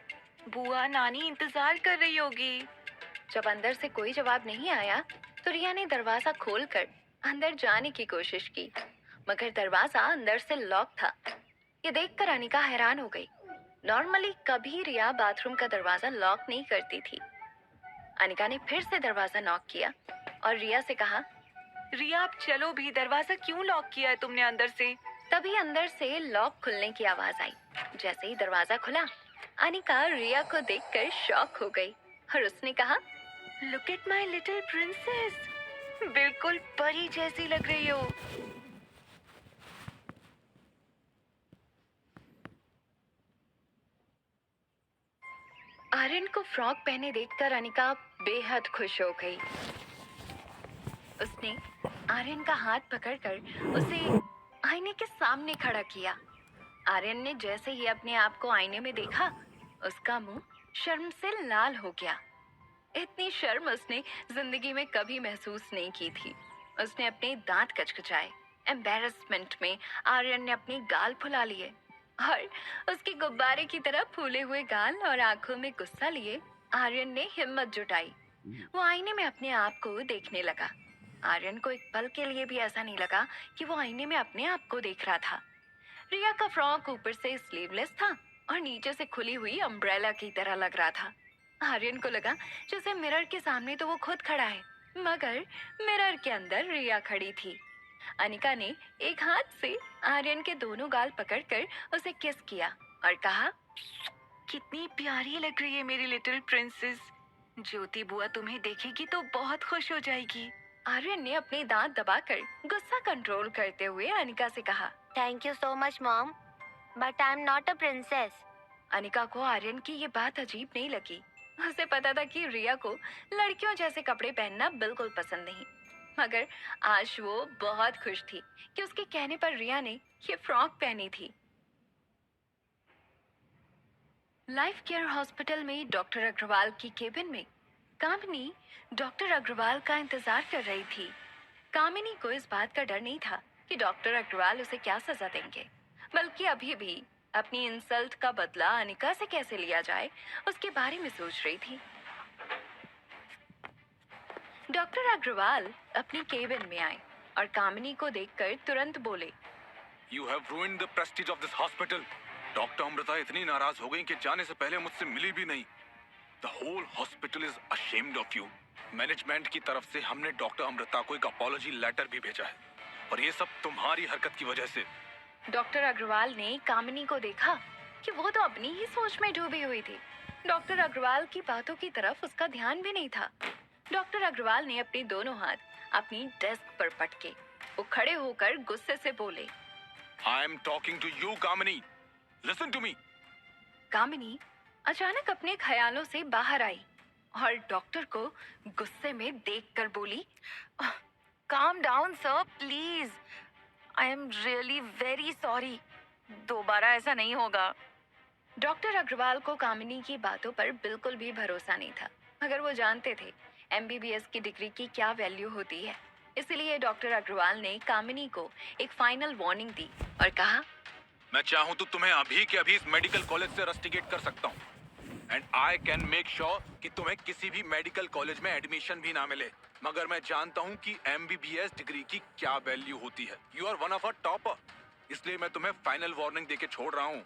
बुआ नानी इंतजार कर रही होगी। जब अंदर से कोई जवाब नहीं आया तो रिया ने दरवाजा खोलकर अंदर जाने की कोशिश की, मगर दरवाजा अंदर से लॉक था। ये देखकर अनिका हैरान हो गई। नॉर्मली कभी रिया बाथरूम का दरवाजा लॉक नहीं करती थी। अनिका ने फिर से दरवाजा नॉक किया और रिया से कहा, रिया आप चलो भी, दरवाजा क्यों लॉक किया है तुमने अंदर से? तभी अंदर से लॉक खुलने की आवाज आई। जैसे ही दरवाजा खुला, अनिका रिया को देखकर शॉक हो गई और उसने कहा, look at my little princess, बिल्कुल परी जैसी लग रही हो। आर्यन को फ्रॉक पहने देखकर अनिका बेहद खुश हो गई। उसने आर्यन का हाथ पकड़कर उसे आईने के सामने खड़ा किया। आर्यन ने जैसे ही अपने आप को आईने में देखा, उसका मुंह शर्म से लाल हो गया। इतनी शर्म उसने जिंदगी में कभी महसूस नहीं की थी। उसने अपने दांत कचकचाए। एम्बैरेसमेंट में आर्यन ने अपने गाल फुला लिए और उसके गुब्बारे की तरह फूले हुए गाल और आंखों में गुस्सा लिए आर्यन ने हिम्मत जुटाई। वो आईने में अपने आप को देखने लगा। आर्यन को एक पल के लिए भी ऐसा नहीं लगा कि वो आईने में अपने आप को देख रहा था। रिया का फ्रॉक ऊपर से स्लीवलेस था और नीचे से खुली हुई अम्ब्रेला की तरह लग रहा था। आर्यन को लगा जैसे मिरर के सामने तो वो खुद खड़ा है, मगर मिरर के अंदर रिया खड़ी थी। अनिका ने एक हाथ से आर्यन के दोनों गाल पकड़कर उसे किस किया और कहा, कितनी प्यारी लग रही है मेरी लिटिल प्रिंसेस। ज्योति बुआ तुम्हें देखेगी तो बहुत खुश हो जाएगी। आर्यन ने अपने दांत दबाकर गुस्सा कंट्रोल करते हुए अनिका से कहा, thank you so much mom, but I am not a princess. Anika को आर्यन की ये बात अजीब नहीं लगी। उसे पता था कि रिया को लड़कियों जैसे कपड़े पहनना बिल्कुल पसंद नहीं, मगर आज वो बहुत खुश थी कि उसके कहने पर रिया ने ये फ्रॉक पहनी थी। लाइफ केयर हॉस्पिटल में डॉक्टर अग्रवाल की केबिन में कामिनी डॉक्टर अग्रवाल का इंतजार कर रही थी। कामिनी को इस बात का डर नहीं था कि डॉक्टर अग्रवाल उसे क्या सजा देंगे, बल्कि अभी भी अपनी इंसल्ट का बदला अनिका से कैसे लिया जाए उसके बारे में सोच रही थी। डॉक्टर अग्रवाल अपनी केबिन में आए और कामिनी को देखकर तुरंत बोले, You have ruined the prestige of this hospital. Doctor Amrita इतनी नाराज हो गई कि जाने से पहले मुझसे मिली भी नहीं। The whole hospital is ashamed of you. Management की तरफ से हमने डॉक्टर अमृता को एक अपॉलजी लेटर भी भेजा है और ये सब तुम्हारी हरकत की वजह से। डॉक्टर अग्रवाल ने कामिनी को देखा कि वो तो अपनी ही सोच में डूबी हुई थी। डॉक्टर अग्रवाल की बातों की तरफ उसका ध्यान भी नहीं था। डॉक्टर अग्रवाल ने अपने दोनों हाथ अपनी डेस्क पर पटके वो खड़े होकर गुस्से से बोले, I am talking to you, Kamini. Listen to me. कामिनी अचानक अपने ख्यालों से बाहर आई और डॉक्टर को गुस्से में देखकर बोली, calm down sir please, I am really very sorry, दोबारा ऐसा नहीं होगा। डॉक्टर अग्रवाल को कामिनी की बातों पर बिल्कुल भी भरोसा नहीं था, मगर वो जानते थे एमबीबीएस की डिग्री की क्या वैल्यू होती है। इसलिए डॉक्टर अग्रवाल ने कामिनी को एक फाइनल वार्निंग दी और कहा, मैं चाहूँ तो तुम्हें अभी के अभी इस मेडिकल कॉलेज से रस्टिकेट कर सकता हूँ and I can make sure कि तुम्हें किसी भी मेडिकल कॉलेज में एडमिशन भी ना मिले। मगर मैं जानता हूँ कि MBBS डिग्री की क्या वैल्यू होती है। You are one of a topper, इसलिए मैं तुम्हें फाइनल वार्निंग देके छोड़ रहा हूँ।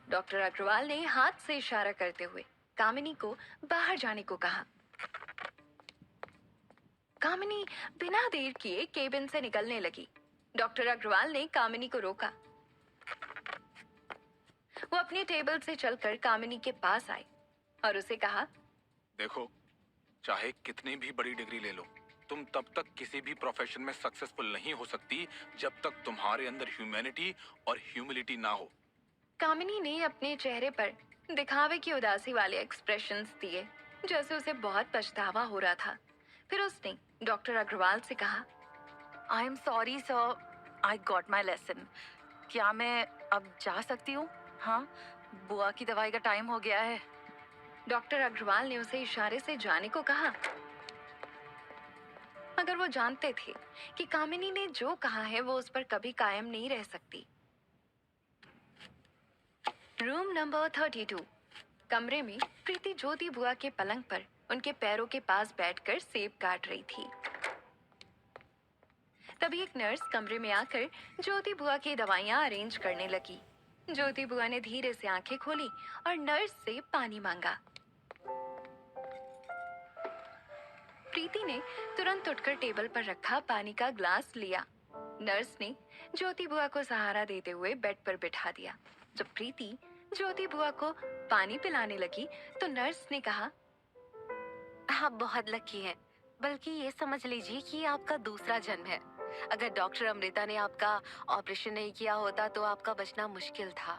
डॉक्टर अग्रवाल ने हाथ से इशारा करते हुए कामिनी को बाहर जाने को कहा। कामिनी बिना देर किए केबिन से निकलने लगी। डॉक्टर अग्रवाल ने कामिनी को रोका। वो अपने टेबल से चलकर कामिनी के पास आए और उसे कहा, देखो, चाहे कितनी भी बड़ी डिग्री ले लो, तुम तब तक किसी भी प्रोफेशन में सक्सेसफुल नहीं हो सकती जब तक तुम्हारे अंदर ह्यूमैनिटी और ह्यूमिलिटी ना हो। कामिनी ने अपने चेहरे पर दिखावे की उदासी वाले एक्सप्रेशंस दिए, जैसे उसे बहुत पछतावा हो रहा था। फिर उसने डॉक्टर अग्रवाल से कहा, I am sorry sir, I got my lesson. क्या मैं अब जा सकती हूँ? हाँ, बुआ की दवाई का टाइम हो गया है। डॉक्टर अग्रवाल ने उसे इशारे से जाने को कहा, मगर वो जानते थे कि कामिनी ने जो कहा है वो उस पर कभी कायम नहीं रह सकती। रूम नंबर 32 कमरे में प्रीति ज्योति बुआ के पलंग पर उनके पैरों के पास बैठकर सेब काट रही थी। तभी एक नर्स कमरे में आकर ज्योति बुआ की दवाइयां अरेंज करने लगी। ज्योति बुआ ने धीरे से आंखें खोली और नर्स से पानी मांगा। प्रीति ने तुरंत उठकर टेबल पर रखा पानी का ग्लास लिया। नर्स ने ज्योति बुआ को सहारा देते हुए बेड पर बिठा दिया। जब प्रीति ज्योति बुआ को पानी पिलाने लगी तो नर्स ने कहा, आप बहुत लकी हैं, बल्कि ये समझ लीजिए कि ये आपका दूसरा जन्म है। अगर डॉक्टर अमृता ने आपका ऑपरेशन नहीं किया होता तो आपका बचना मुश्किल था।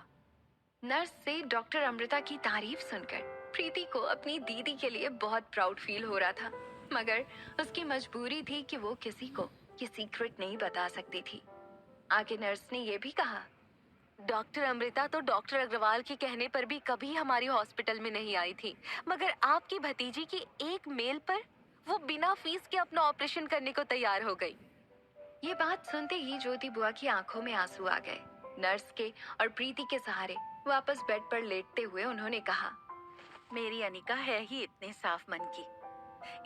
नर्स से डॉक्टर अमृता की तारीफ सुनकर प्रीति को अपनी दीदी के लिए बहुत प्राउड फील हो रहा था, मगर उसकी मजबूरी थी कि वो किसी को ये सीक्रेट नहीं बता सकती थी। आगे नर्स ने ये भी कहा, डॉक्टर अमृता तो डॉक्टर अग्रवाल के कहने पर भी कभी हमारी हॉस्पिटल में नहीं आई थी, मगर आपकी भतीजी की एक मेल पर वो बिना फीस के अपना ऑपरेशन करने को तैयार हो गई। ये बात सुनते ही ज्योति बुआ की आंखों में आंसू आ गए। नर्स के और प्रीति के सहारे वापस बेड पर लेटते हुए उन्होंने कहा, मेरी अनिका है ही इतने साफ मन की,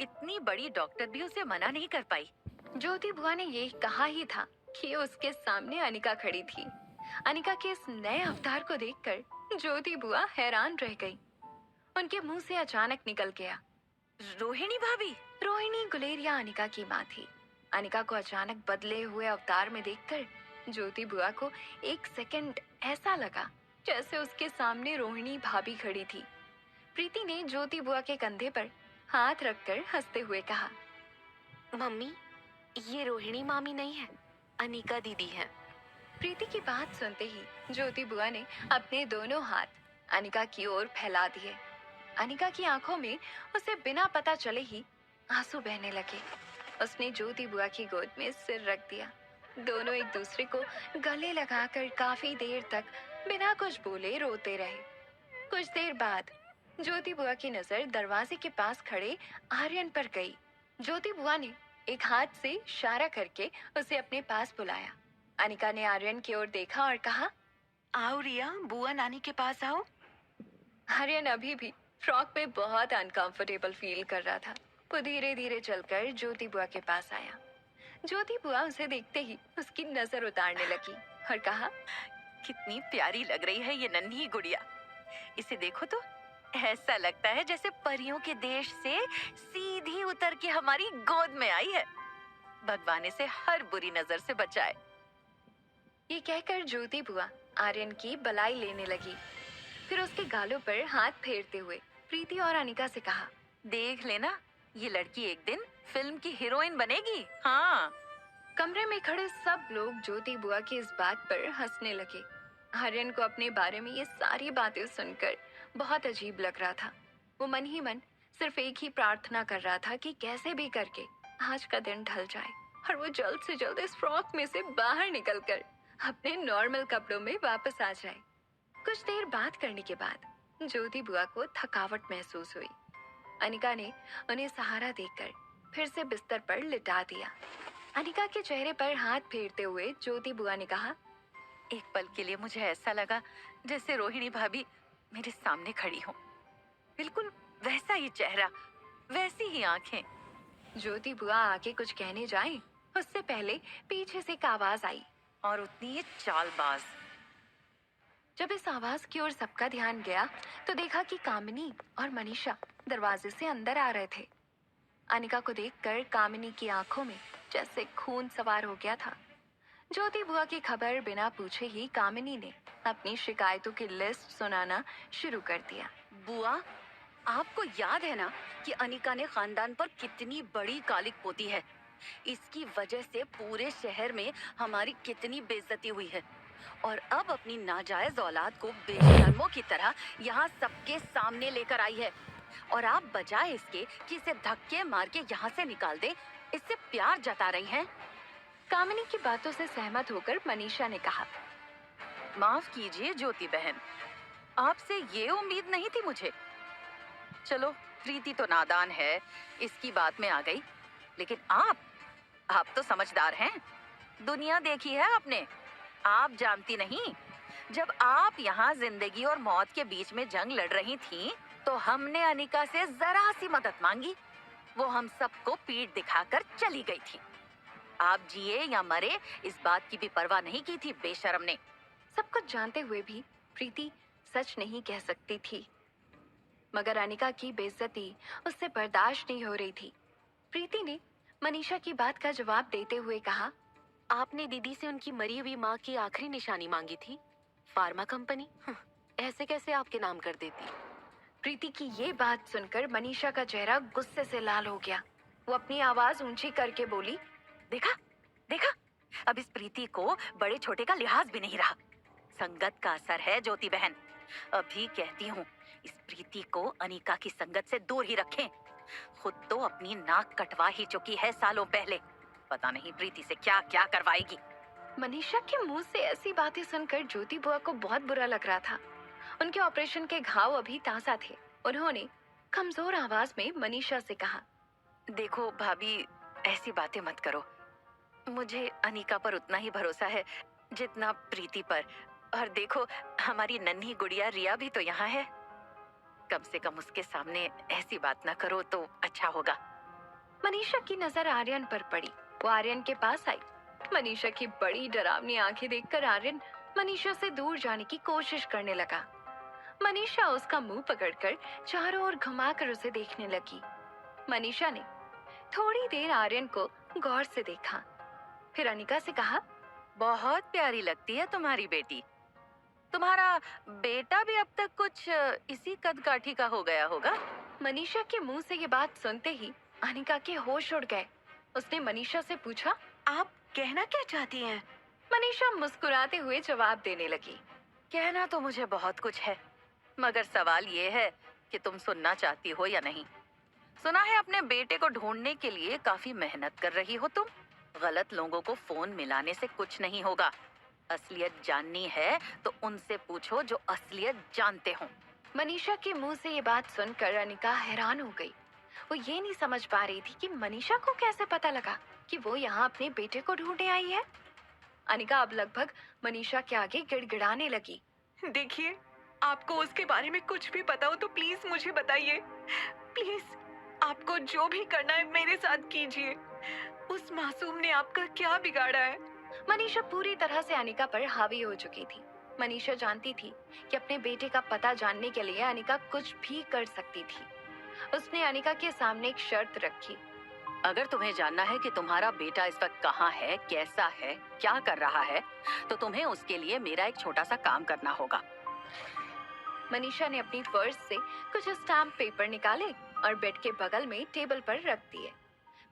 इतनी बड़ी डॉक्टर भी उसे मना नहीं कर पाई। ज्योति बुआ ने ये कहा ही था कि उसके सामने अनिका खड़ी थी। अनिका के इस नए अवतार को देखकर ज्योति बुआ हैरान रह गई। उनके मुंह से अचानक निकल गया, रोहिणी भाभी। रोहिणी गुलेरिया अनिका की माँ थी। अनिका को अचानक बदले हुए अवतार में देखकर ज्योति बुआ को एक सेकंड ऐसा लगा जैसे उसके सामने रोहिणी भाभी खड़ी थी। प्रीति ने ज्योति बुआ के कंधे पर हाथ रखकर हंसते हुए कहा, मम्मी, ये रोहिणी मामी नहीं है, अनिका दीदी है। प्रीति की बात सुनते ही ज्योति बुआ ने अपने दोनों हाथ अनिका की ओर फैला दिए। अनिका की आंखों में उसे बिना पता चले ही आंसू बहने लगे। उसने ज्योति बुआ की गोद में सिर रख दिया। दोनों एक दूसरे को गले लगाकर काफी देर तक बिना कुछ बोले रोते रहे। कुछ देर बाद ज्योति बुआ की नजर दरवाजे के पास खड़े आर्यन पर गई। ज्योति बुआ ने एक हाथ से इशारा करके उसे अपने पास बुलाया। अनिका ने आर्यन की ओर देखा और कहा, आओ रिया, बुआ नानी के पास आओ। आर्यन अभी भी फ्रॉक में बहुत अनकंफर्टेबल फील कर रहा था। वो धीरे धीरे चलकर ज्योति बुआ के पास आया। ज्योति बुआ उसे देखते ही उसकी नजर उतारने लगी और कहा, कितनी प्यारी लग रही है ये नन्ही गुड़िया। इसे देखो तो ऐसा लगता है जैसे परियों के देश से सीधी उतर के हमारी गोद में आई है। भगवान इसे हर बुरी नजर से बचाए। ये कहकर ज्योति बुआ आर्यन की बलाई लेने लगी। फिर उसके गालों पर हाथ फेरते हुए प्रीति और अनिका से कहा, देख लेना, ये लड़की एक दिन फिल्म की हीरोइन बनेगी। हाँ। कमरे में खड़े सब लोग ज्योति बुआ की इस बात पर हंसने लगे। आर्यन को अपने बारे में ये सारी बातें सुनकर बहुत अजीब लग रहा था। वो मन ही मन सिर्फ एक ही प्रार्थना कर रहा था कि कैसे भी करके आज का दिन ढल जाए और वो जल्द से जल्द इस फ्रॉक में से बाहर निकलकर अपने नॉर्मल कपड़ों में वापस आ जाए। कुछ देर बात करने के बाद ज्योति बुआ को थकावट महसूस हुई। अनिका ने उन्हें सहारा देकर फिर से बिस्तर पर लिटा दिया। अनिका के चेहरे पर हाथ फेरते हुए ज्योति बुआ ने कहा, एक पल के लिए मुझे ऐसा लगा जैसे रोहिणी भाभी मेरे सामने खड़ी हो। बिल्कुल वैसा ही चेहरा, वैसी ही आंखें। ज्योति बुआ आके कुछ कहने जाए उससे पहले पीछे से एक आवाज आई और उतनी ही चालबाज। जब इस आवाज की ओर सबका ध्यान गया तो देखा कि कामिनी और मनीषा दरवाजे से अंदर आ रहे थे। अनिका को देखकर कामिनी की आंखों में जैसे खून सवार हो गया था। ज्योति बुआ की खबर बिना पूछे ही कामिनी ने अपनी शिकायतों की लिस्ट सुनाना शुरू कर दिया। बुआ, आपको याद है ना कि अनिका ने खानदान पर कितनी बड़ी कालिक पोती है। इसकी वजह से पूरे शहर में हमारी कितनी बेइज्जती हुई है और अब अपनी नाजायज औलाद को बेशर्मों की तरह यहाँ सबके सामने लेकर आई है। और आप बजाय इसके कि इसे धक्के मार के यहाँ से निकाल दे, इससे प्यार जता रही हैं। कामिनी की बातों से सहमत होकर मनीषा ने कहा, माफ कीजिए ज्योति बहन, आपसे ये उम्मीद नहीं थी मुझे। चलो प्रीति तो नादान है, इसकी बात में आ गई, लेकिन आप तो समझदार हैं। दुनिया देखी है आपने। आप जानती नहीं, जब आप यहाँ जिंदगी और मौत के बीच में जंग लड़ रही थीं, तो हमने अनिका से जरा सी मदद मांगी। वो हम सबको पीठ दिखाकर चली गई थी। आप जिए या मरे इस बात की भी परवाह नहीं की थी बेशर्म ने। सब कुछ जानते हुए भी प्रीति सच नहीं कह सकती थी, मगर अनिका की बेइज्जती उससे बर्दाश्त नहीं हो रही थी। प्रीति ने मनीषा की बात का जवाब देते हुए कहा, आपने दीदी से उनकी मरी हुई माँ की आखिरी निशानी मांगी थी, फार्मा कंपनी। ऐसे कैसे आपके नाम कर देती। प्रीति की ये बात सुनकर मनीषा का चेहरा गुस्से से लाल हो गया। वो अपनी आवाज ऊंची करके बोली, देखा देखा, अब इस प्रीति को बड़े छोटे का लिहाज भी नहीं रहा। संगत का असर है ज्योति बहन। अभी कहती हूँ, इस प्रीति को अनिका की संगत से दूर ही रखें। खुद तो अपनी नाक कटवा ही चुकी है सालों पहले। पता नहीं प्रीति से क्या क्या करवाएगी। मनीषा के मुंह से ऐसी बातें सुनकर ज्योति बुआ को बहुत बुरा लग रहा था। उनके ऑपरेशन के घाव अभी ताजा थे। उन्होंने कमजोर आवाज में मनीषा से कहा, देखो भाभी, ऐसी बातें मत करो। मुझे अनिका पर उतना ही भरोसा है जितना प्रीति पर। और देखो, हमारी नन्ही गुड़िया रिया भी तो यहाँ है। कम से कम उसके सामने ऐसी बात ना करो तो अच्छा होगा। मनीषा की नजर आर्यन पर पड़ी। वो आर्यन के पास आई। मनीषा की बड़ी डरावनी आंखें देखकर आर्यन मनीषा से दूर जाने की कोशिश करने लगा। मनीषा उसका मुंह पकड़कर चारों ओर घुमाकर उसे देखने लगी। मनीषा ने थोड़ी देर आर्यन को गौर से देखा, फिर अनिका से कहा, बहुत प्यारी लगती है तुम्हारी बेटी। तुम्हारा बेटा भी अब तक कुछ इसी कद काठी का हो गया होगा। मनीषा के मुंह से ये बात सुनते ही अनिका के होश उड़ गए। उसने मनीषा से पूछा, आप कहना क्या चाहती हैं? मनीषा मुस्कुराते हुए जवाब देने लगी, कहना तो मुझे बहुत कुछ है, मगर सवाल ये है कि तुम सुनना चाहती हो या नहीं। सुना है अपने बेटे को ढूंढने के लिए काफी मेहनत कर रही हो तुम। गलत लोगों को फोन मिलाने से कुछ नहीं होगा। असलियत जाननी है तो उनसे पूछो जो असलियत जानते हो। मनीषा के मुंह से ये बात सुनकर अनिका हैरान हो गई। वो ये नहीं समझ पा रही थी कि मनीषा को कैसे पता लगा कि वो यहाँ अपने बेटे को ढूंढने आई है। अनिका अब लगभग मनीषा के आगे गिड़गिड़ाने लगी, देखिए, आपको उसके बारे में कुछ भी पता हो तो प्लीज मुझे बताइए। प्लीज, आपको जो भी करना है मेरे साथ कीजिए। उस मासूम ने आपका क्या बिगाड़ा है? मनीषा पूरी तरह से अनिका पर हावी हो चुकी थी। मनीषा जानती थी कि अपने बेटे का पता जानने के लिए अनिका कुछ भी कर सकती थी। उसने अनिका के सामने एक शर्त रखी, अगर तुम्हें जानना है कि तुम्हारा बेटा इस वक्त कहाँ है, कैसा है, क्या कर रहा है, तो तुम्हें उसके लिए मेरा एक छोटा सा काम करना होगा। मनीषा ने अपनी पर्स से कुछ स्टैम्प पेपर निकाले और बेड के बगल में टेबल पर रख दिए।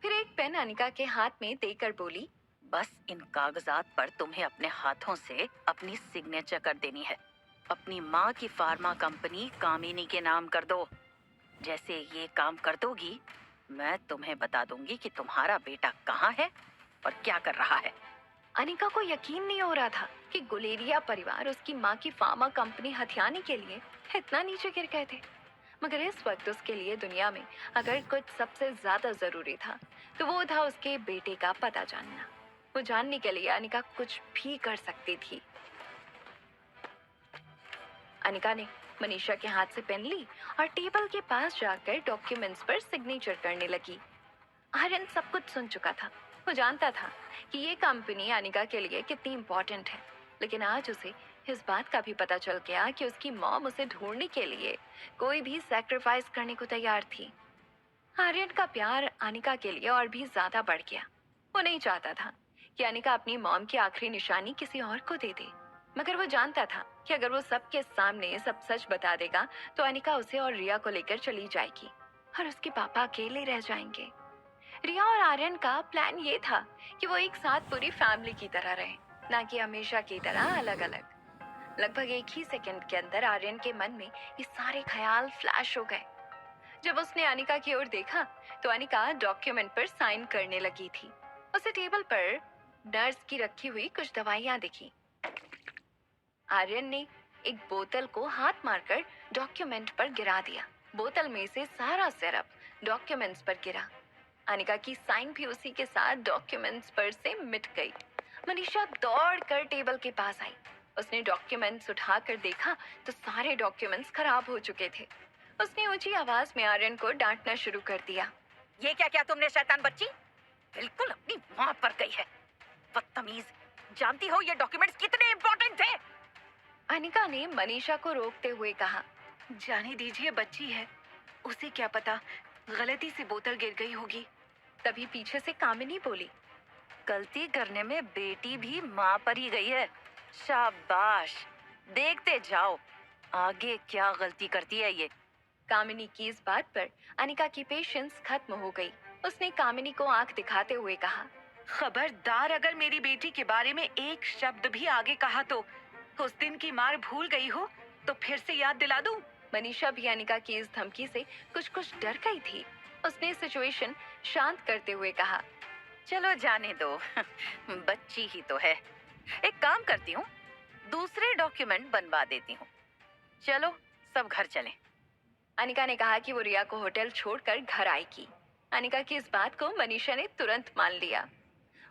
फिर एक पेन अनिका के हाथ में देकर बोली, बस इन कागजात पर तुम्हें अपने हाथों से अपनी सिग्नेचर कर देनी है। अपनी माँ की फार्मा कंपनी कामिनी के नाम कर दो। जैसे ये काम कर दोगी, मैं तुम्हें बता दूंगी कि तुम्हारा बेटा कहाँ है और क्या कर रहा है। अनिका को यकीन नहीं हो रहा था कि गुलेरिया परिवार उसकी माँ की फार्मा कंपनी हथियाने के लिए इतना नीचे गिर गए थे। मगर इस वक्त उसके लिए दुनिया में अगर कुछ सबसे ज्यादा जरूरी था तो वो था उसके बेटे का पता जानना। वो जानने के लिए अनिका कुछ भी कर सकती थी। अनिका ने मनीषा के हाथ से पेन ली और टेबल के पास जाकर डॉक्यूमेंट्स पर सिग्नेचर करने लगी। आर्यन सब कुछ सुन चुका था। वो जानता था कि ये कंपनी अनिका के लिए कितनी इम्पोर्टेंट है, लेकिन आज उसे इस बात का भी पता चल गया कि उसकी मॉम उसे ढूंढने के लिए कोई भी सैक्रिफाइस करने को तैयार थी। आर्यन का प्यार अनिका के लिए और भी ज्यादा बढ़ गया। वो नहीं चाहता था कि अनिका अपनी मॉम की आखिरी निशानी किसी और को दे दे, मगर वो जानता था कि अगर वो सबके सामने सब सच बता देगा तो अनिका उसे और रिया को लेकर चली जाएगी और उसके पापा अकेले रह जाएंगे। रिया और आर्यन का प्लान ये था कि वो एक साथ पूरी फैमिली की तरह रहे, ना कि हमेशा की तरह अलग अलग। लगभग एक ही सेकंड के अंदर आर्यन के मन में ये सारे ख्याल फ्लैश हो गए। जब उसने अनिका की ओर देखा तो अनिका डॉक्यूमेंट पर साइन करने लगी थी। उसे टेबल पर नर्स की रखी हुई कुछ दवाइयां दिखी। आर्यन ने एक बोतल को हाथ मारकर डॉक्यूमेंट पर गिरा दिया। बोतल में से सारा सिरप डॉक्यूमेंट्स पर गिरा। अनिका की साइन भी उसी के साथ डॉक्यूमेंट्स पर से मिट गई। मनीषा दौड़कर टेबल के पास आई। उसने डॉक्यूमेंट्स उठाकर देखा तो सारे डॉक्यूमेंट्स खराब हो चुके थे। उसने ऊंची आवाज में आर्यन को डांटना शुरू कर दिया। ये क्या क्या तुमने शैतान बच्ची, बिल्कुल अपनी माँ पर गई है, बदतमीज। जानती हो ये डॉक्यूमेंट्स कितने इम्पोर्टेंट थे? अनिका ने मनीषा को रोकते हुए कहा। जाने दीजिए, बच्ची है, उसे क्या पता, गलती से बोतल गिर गई होगी। तभी पीछे से कामिनी बोली, गलती करने में बेटी भी माँ पर ही गई है। शाबाश, देखते जाओ आगे क्या गलती करती है ये। कामिनी की इस बात पर अनिका की पेशेंस खत्म हो गई। उसने कामिनी को आंख दिखाते हुए कहा, खबरदार, अगर मेरी बेटी के बारे में एक शब्द भी आगे कहा तो उस दिन की मार भूल गई हो तो फिर से याद दिला दूं। मनीषा भी अनिका की इस धमकी से कुछ डर गई थी। उसने सिचुएशन शांत करते हुए कहा, चलो जाने दो, बच्ची ही तो है। एक काम करती हूँ, दूसरे डॉक्यूमेंट बनवा देती हूँ। चलो सब घर चलें। अनिका ने कहा कि वो रिया को होटल छोड़कर घर आएगी। अनिका की इस बात को मनीषा ने तुरंत मान लिया।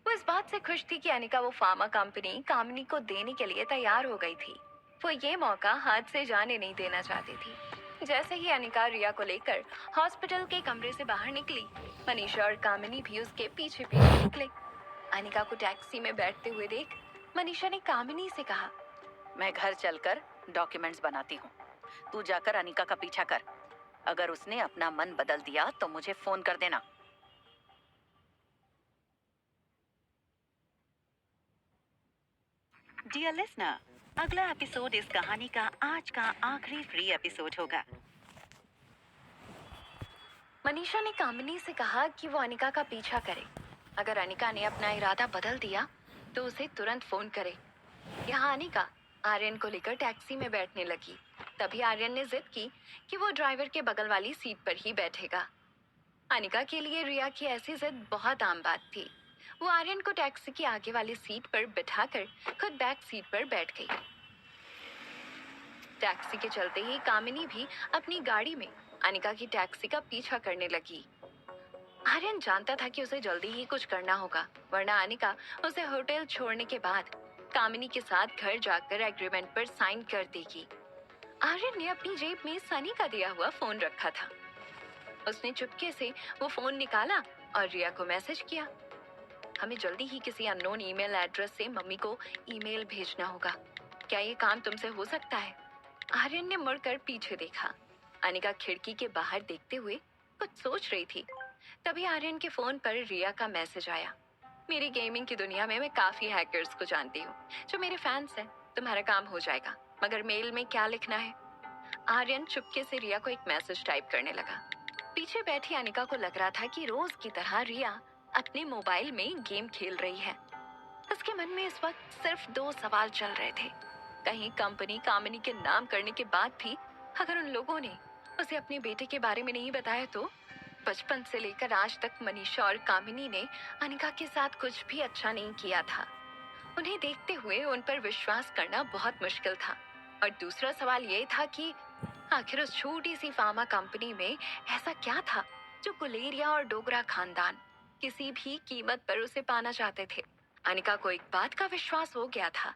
वो इस बात से खुश थी कि अनिका वो फार्मा कंपनी कामिनी को देने के लिए तैयार हो गई थी। वो ये मौका हाथ से जाने नहीं देना चाहती थी। जैसे ही अनिका रिया को लेकर हॉस्पिटल के कमरे से बाहर निकली, मनीषा और कामिनी भी उसके पीछे पीछे निकले। अनिका को टैक्सी में बैठते हुए देख मनीषा ने कामिनी से कहा, मैं घर चलकर डॉक्यूमेंट्स बनाती हूँ, तू जाकर अनिका का पीछा कर। अगर उसने अपना मन बदल दिया तो मुझे फोन कर देना। डियर लिसनर, अगला एपिसोड इस कहानी का आज का आखिरी फ्री एपिसोड होगा। मनीषा ने कामिनी से कहा कि वो अनिका का पीछा करे। अगर अनिका ने अपना इरादा बदल दिया तो उसे तुरंत फोन करे। यहाँ अनिका आर्यन को लेकर टैक्सी में बैठने लगी। तभी आर्यन ने जिद की कि वो ड्राइवर के बगल वाली सीट पर ही बैठेगा। अनिका के लिए रिया की ऐसी जिद बहुत आम बात थी। वो आर्यन को टैक्सी की आगे वाली सीट पर बिठाकर खुद बैक सीट पर बैठ गई। टैक्सी के चलते ही कामिनी भी अपनी गाड़ी में अनिका की टैक्सी का पीछा करने लगी। आर्यन जानता था कि उसे जल्दी ही कुछ करना होगा, वरना अनिका उसे होटल छोड़ने के बाद कामिनी के साथ घर जाकर एग्रीमेंट पर साइन कर देगी। आर्यन ने अपनी जेब में सनी का दिया हुआ फोन रखा था। उसने चुपके से वो फोन निकाला और रिया को मैसेज किया, हमें जल्दी ही किसी अननोन ईमेल एड्रेस से मम्मी को ईमेल भेजना होगा। क्या ये काम तुमसे हो सकता है? आर्यन ने मुड़कर पीछे देखा। अनिका खिड़की के बाहर देखते हुए कुछ सोच रही थी। तभी आर्यन के फोन पर रिया का मैसेज आया, मेरी गेमिंग की दुनिया में मैं काफी हैकर्स को जानती हूँ जो मेरे फैंस हैं। तुम्हारा काम हो जाएगा, मगर मेल में क्या लिखना है? आर्यन चुपके से रिया को एक मैसेज टाइप करने लगा। पीछे बैठी अनिका को लग रहा था कि रोज की तरह रिया अपने मोबाइल में गेम खेल रही है। उसके मन में इस वक्त सिर्फ दो सवाल चल रहे थे। कहीं कंपनी कामिनी के नाम करने के बाद भी अगर उन लोगों ने उसे अपने बेटे के बारे में नहीं बताया तो? बचपन से लेकर आज तक मनीषा और कामिनी ने अनिका के साथ कुछ भी अच्छा नहीं किया था। उन्हें देखते हुए उन पर विश्वास करना बहुत मुश्किल था। और दूसरा सवाल ये था कि आखिर उस छोटी सी फार्मा कंपनी में ऐसा क्या था जो गुलेरिया और डोगरा खानदान किसी भी कीमत पर उसे पाना चाहते थे। अनिका को एक बात का विश्वास हो गया था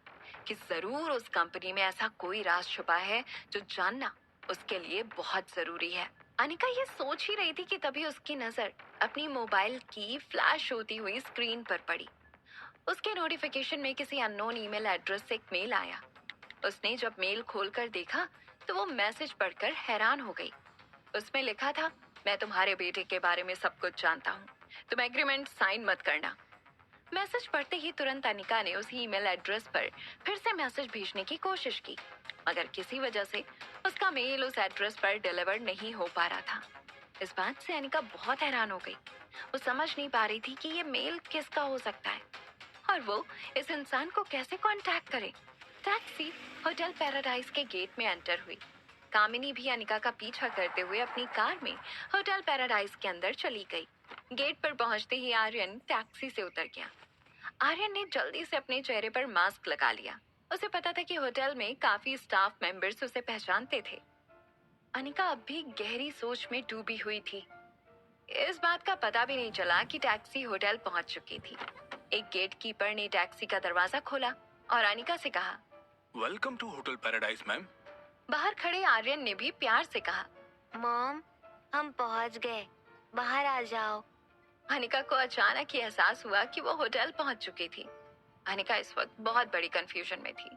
कि जरूर उस कंपनी में ऐसा कोई राज छुपा है जो जानना उसके लिए बहुत जरूरी है। अनिका ये सोच ही रही थी कि तभी उसकी नजर अपनी मोबाइल की फ्लैश होती हुई स्क्रीन पर पड़ी। उसके नोटिफिकेशन में किसी अननोन ईमेल एड्रेस से एक मेल आया। उसने जब मेल खोलकर देखा तो वो मैसेज पढ़कर हैरान हो गई। उसमें लिखा था, मैं तुम्हारे बेटे के बारे में सब कुछ जानता हूँ, तुम एग्रीमेंट साइन मत करना। मैसेज पढ़ते ही तुरंत अनिका ने उस ईमेल एड्रेस पर फिर से मैसेज भेजने की कोशिश की, मगर किसी वजह से उसका मेल उस एड्रेस पर डिलीवर नहीं हो पा रहा था। इस बात से अनिका बहुत हैरान हो गई। वो समझ नहीं पा रही थी कि ये मेल किसका हो सकता है और वो इस इंसान को कैसे कांटेक्ट करे। टैक्सी होटल पैराडाइज के गेट में एंटर हुई। कामिनी भी अनिका का पीछा करते हुए अपनी कार में होटल पैराडाइज के अंदर चली गई। गेट पर पहुंचते ही आर्यन टैक्सी से उतर गया। आर्यन ने जल्दी से अपने चेहरे पर मास्क लगा लिया। उसे पता था कि होटल में काफी स्टाफ मेंबर्स उसे पहचानते थे। अनिका अब भी गहरी सोच में डूबी हुई थी। इस बात का पता भी नहीं चला कि टैक्सी होटल पहुंच चुकी थी। एक गेट कीपर ने टैक्सी का दरवाजा खोला और अनिका से कहा, welcome to Hotel Paradise ma'am. बाहर खड़े आर्यन ने भी प्यार से कहा, मॉम, हम पहुंच गए, बाहर आ जाओ। अनिका को अचानक ही एहसास हुआ कि वो होटल पहुंच चुकी थी। अनिका इस वक्त बहुत बड़ी कंफ्यूजन में थी।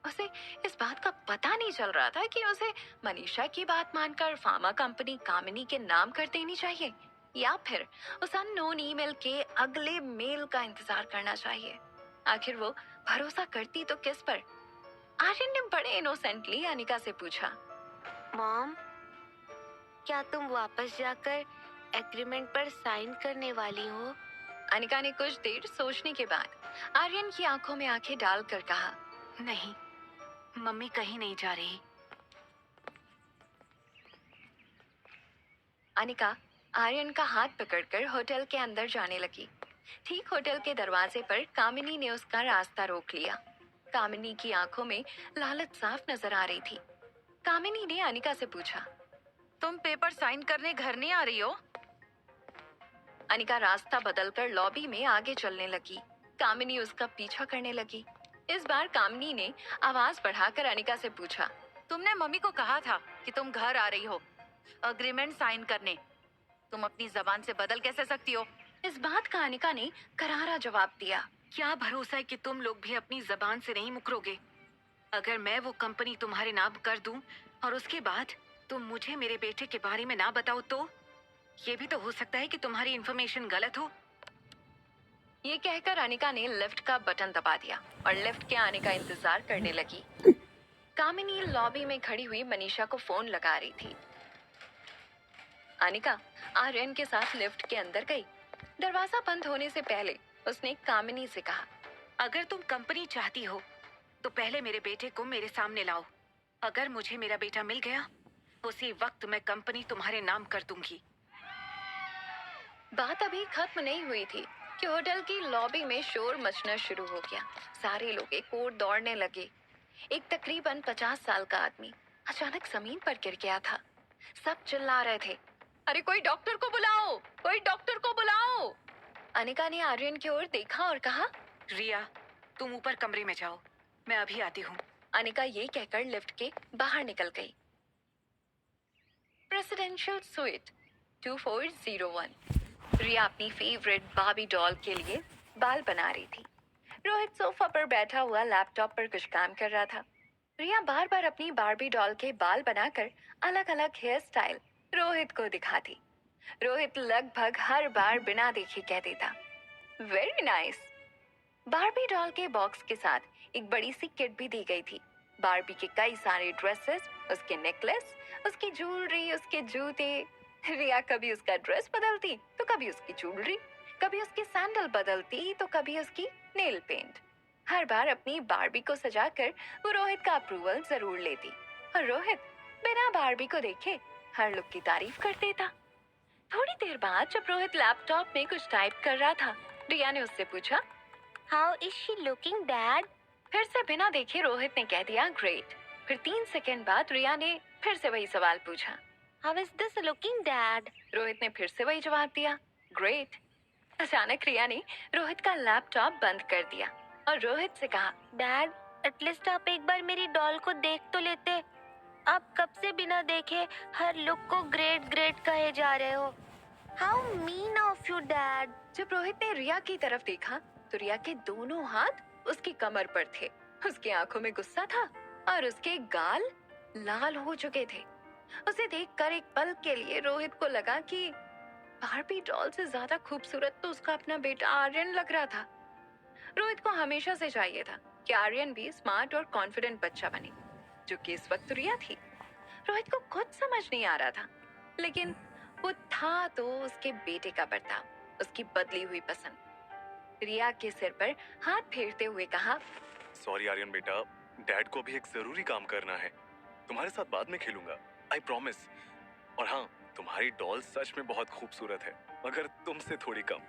उसे इस बात का पता नहीं चल रहा था कि उसे मनीषा की बात मानकर फार्मा कंपनी कामिनी के नाम कर देनी चाहिए या फिर उस अननोन ईमेल के अगले मेल का इंतजार करना चाहिए। आखिर वो भरोसा करती तो किस पर? आर्यन ने बड़े इनोसेंटली अनिका से पूछा, मॉम, क्या तुम वापस जाकर एग्रीमेंट पर साइन करने वाली हो? अनिका ने कुछ देर सोचने के बाद आर्यन की आंखों में आंखें डालकर कहा, नहीं, मम्मी कहीं नहीं जा रही। अनिका आर्यन का हाथ पकड़कर होटल के अंदर जाने लगी। ठीक होटल के दरवाजे पर कामिनी ने उसका रास्ता रोक लिया। कामिनी की आंखों में लालच साफ नजर आ रही थी। कामिनी ने अनिका से पूछा, तुम पेपर साइन करने घर नहीं आ रही हो? अनिका रास्ता बदलकर लॉबी में आगे चलने लगी। कामिनी उसका पीछा करने लगी। इस बार कामिनी ने आवाज बढ़ाकर अनिका से पूछा, तुमने मम्मी को कहा था कि तुम घर आ रही हो अग्रीमेंट साइन करने। तुम अपनी जबान से बदल कैसे सकती हो? इस बात का अनिका ने करारा जवाब दिया, क्या भरोसा है कि तुम लोग भी अपनी जबान से नहीं मुकरोगे? अगर मैं वो कंपनी तुम्हारे नाम कर दूं और उसके बाद तुम मुझे मेरे बेटे के बारे में ना बताओ तो ये भी तो हो सकता है कि तुम्हारी इंफॉर्मेशन गलत हो। ये कहकर अनिका ने लिफ्ट का बटन दबा दिया और लिफ्ट के आने का इंतजार करने लगी। कामिनी लॉबी में खड़ी हुई मनीषा को फोन लगा रही थी। अनिका आर्यन के साथ लिफ्ट के अंदर गई। दरवाजा बंद होने से पहले उसने कामिनी से कहा, अगर तुम कंपनी चाहती हो तो पहले मेरे बेटे को मेरे सामने लाओ। अगर मुझे मेरा बेटा मिल गया उसी वक्त मैं कंपनी तुम्हारे नाम कर दूंगी। बात अभी खत्म नहीं हुई थी कि होटल की लॉबी में शोर मचना शुरू हो गया। सारे लोग एक ओर दौड़ने लगे। एक तकरीबन 50 साल का आदमी अचानक जमीन पर गिर गया था। सब चिल्ला रहे थे, अरे कोई डॉक्टर को बुलाओ, कोई डॉक्टर को बुलाओ। अनिका ने आर्यन की ओर देखा और कहा, रिया, तुम ऊपर कमरे में जाओ, मैं अभी आती हूँ। अनिका ये कहकर लिफ्ट के बाहर निकल गई। Presidential suite 2401। रिया अपनी फेवरेट बार्बी डॉल के लिए बाल बना रही थी। रोहित सोफा पर बैठा हुआ लैपटॉप पर कुछ काम कर रहा था। रिया बार बार अपनी बार्बी डॉल के बाल बनाकर अलग अलग हेयर स्टाइल रोहित को दिखाती। रोहित लगभग हर बार बिना देखे कह देता, वेरी नाइस। बार्बी डॉल के बॉक्स के साथ एक बड़ी सी किट भी दी गई थी। बार्बी के कई सारे ड्रेसेस, उसके नेकलेस, उसकी ज्वेलरी, उसके जूते। रिया कभी उसका ड्रेस बदलती तो कभी उसकी ज्वेलरी, कभी उसकी सैंडल बदलती तो कभी उसकी नेल पेंट। हर बार अपनी बार्बी को सजाकर वो रोहित का अप्रूवल जरूर लेती और रोहित बिना बार्बी को देखे हर लुक की तारीफ कर देता। थोड़ी देर बाद जब रोहित लैपटॉप में कुछ टाइप कर रहा था, रिया ने उससे पूछा, how is she looking dad? फिर से बिना देखे रोहित ने कह दिया, ग्रेट। फिर 3 सेकंड बाद रिया ने फिर से वही सवाल पूछा। How is this looking dad? Rohit ने फिर से वही जवाब दिया, ग्रेट। अचानक रिया ने रोहित का लैपटॉप बंद कर दिया और रोहित से कहा, डैड, एटलीस्ट आप एक बार मेरी डॉल को देख तो लेते। आप कब से बिना देखे हर लुक को ग्रेट ग्रेट कहे जा रहे हो। How mean of you dad. जब रोहित ने रिया की तरफ देखा तो रिया के दोनों हाथ उसकी कमर पर थे। उसकी आंखों में गुस्सा था और उसके गाल लाल हो चुके थे। उसे देखकर एक पल के लिए रोहित को लगा कि बार्बी डॉल से ज्यादा खूबसूरत तो उसका अपना बेटा आर्यन लग रहा था। रोहित को हमेशा से चाहिए था कि आर्यन भी स्मार्ट और कॉन्फिडेंट बच्चा बने, जो कि इस वक्त रिया थी। रोहित को खुद समझ नहीं आ रहा था, लेकिन वो था तो उसके बेटे का बर्ताव, उसकी बदली हुई पसंद। रिया के सिर पर हाथ फेरते हुए कहा, सॉरी आर्यन बेटा, डैड को भी एक जरूरी काम करना है। तुम्हारे साथ बाद में खेलूंगा, आई प्रॉमिस। और हाँ, तुम्हारी डॉल सच में बहुत खूबसूरत है, मगर तुमसे थोड़ी कम।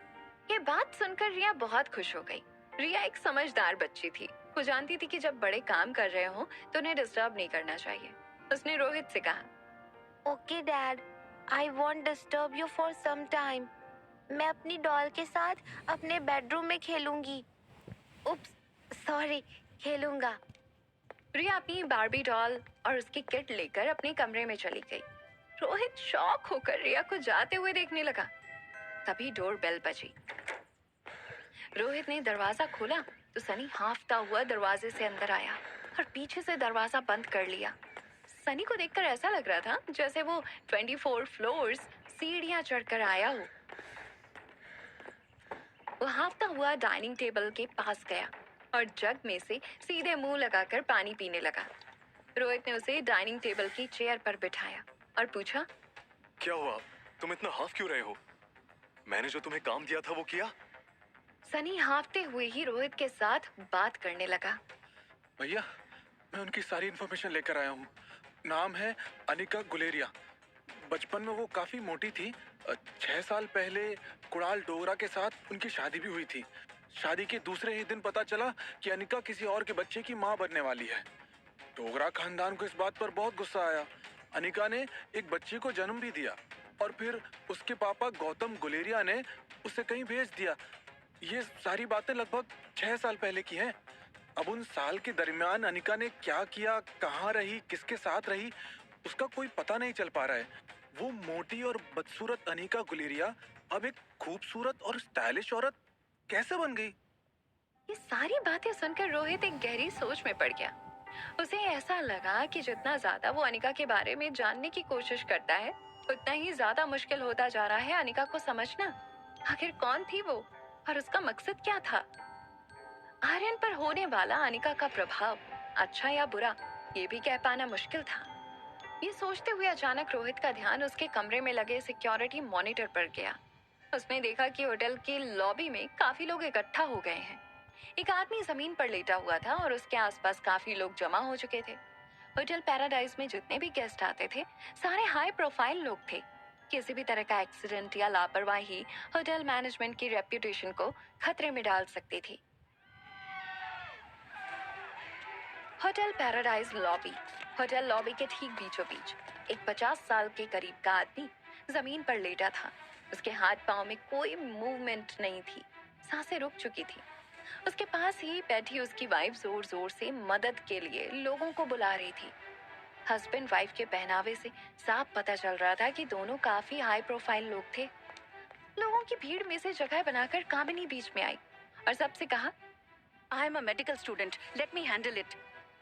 ये बात सुनकर रिया बहुत खुश हो गई। रिया एक समझदार बच्ची थी। वो जानती थी कि जब बड़े काम कर रहे हो तो उन्हें डिस्टर्ब नहीं करना चाहिए। उसने रोहित से कहा, okay dad, I won't disturb you for some time. मैं अपनी डॉल के साथ अपने बेडरूम में खेलूंगी। उप्स, सॉरी, खेलूंगा। रिया अपनी बार्बी डॉल और उसकी किट लेकर अपने कमरे में चली गई। रोहित शॉक होकर रिया को जाते हुए देखने लगा। तभी डोर बेल बजी। रोहित ने दरवाजा खोला तो सनी हांफता हुआ दरवाजे से अंदर आया और पीछे से दरवाजा बंद कर लिया। सनी को देखकर ऐसा लग रहा था जैसे वो 24 फ्लोर्स सीढ़ियां चढ़कर आया हो। वो हांफता हुआ डाइनिंग टेबल के पास गया और जग में से सीधे मुंह लगाकर पानी पीने लगा। रोहित ने उसे डाइनिंग टेबल की चेयर पर बिठाया और पूछा, क्या हुआ? तुम इतना हाफ क्यों रहे हो? मैंने जो तुम्हें काम दिया था वो किया? सनी हांफते हुए ही रोहित के साथ बात करने लगा। भैया, मैं उनकी सारी इन्फॉर्मेशन लेकर आया हूँ। नाम है अनिका गुलेरिया। बचपन में वो काफी मोटी थी। 6 साल पहले कुणाल डोगरा के साथ उनकी शादी भी हुई थी। शादी के दूसरे ही दिन पता चला कि अनिका किसी और के बच्चे की माँ बनने वाली है। डोगरा खानदान को इस बात पर बहुत गुस्सा आया। अनिका ने एक बच्चे को जन्म भी दिया और फिर उसके पापा गौतम गुलेरिया ने उसे कहीं भेज दिया। ये सारी बातें लगभग 6 साल पहले की हैं। अब उन साल के दरमियान अनिका ने क्या किया, कहाँ रही, किसके साथ रही, उसका कोई पता नहीं चल पा रहा है। वो मोटी और बदसूरत अनिका गुलेरिया अब एक खूबसूरत और स्टाइलिश औरत कैसे बन गई? ये सारी बातें सुनकर रोहित एक गहरी सोच में पड़ गया। उसे ऐसा लगा कि जितना ज्यादा वो अनिका के बारे में जानने की कोशिश करता है, उतना ही ज्यादा मुश्किल होता जा रहा है अनिका को समझना। आखिर कौन थी वो और उसका मकसद क्या था? आर्यन पर होने वाला अनिका का प्रभाव अच्छा या बुरा, ये भी कह पाना मुश्किल था। ये सोचते हुए अचानक रोहित का ध्यान उसके कमरे में लगे सिक्योरिटी मॉनिटर पर गया। उसने देखा कि होटल के लॉबी में काफी लोग इकट्ठा हो गए हैं। एक आदमी जमीन पर लेटा हुआ था और उसके आसपास काफी लोग जमा हो चुके थे। होटल पैराडाइज में जितने भी गेस्ट आते थे, सारे हाई प्रोफाइल लोग थे। किसी भी तरह का एक्सीडेंट या लापरवाही होटल मैनेजमेंट की रेप्यूटेशन को खतरे में डाल सकती थी। Hotel paradise lobby. Hotel lobby के ठीक बीचों बीच एक 50 साल के करीब का आदमी जमीन पर लेटा था। उसके हाथ पांव में कोई मूवमेंट नहीं थी, सांसें रुक चुकी थी। उसके पास ही बैठी उसकी वाइफ जोर जोर से मदद के लिए लोगों को बुला रही थी। हस्बैंड वाइफ के पहनावे से साफ पता चल रहा था कि दोनों काफी हाई प्रोफाइल लोग थे। लोगों की भीड़ में से जगह बनाकर कामिनी बीच में आई और सबसे कहा, I am a medical student, let me handle it.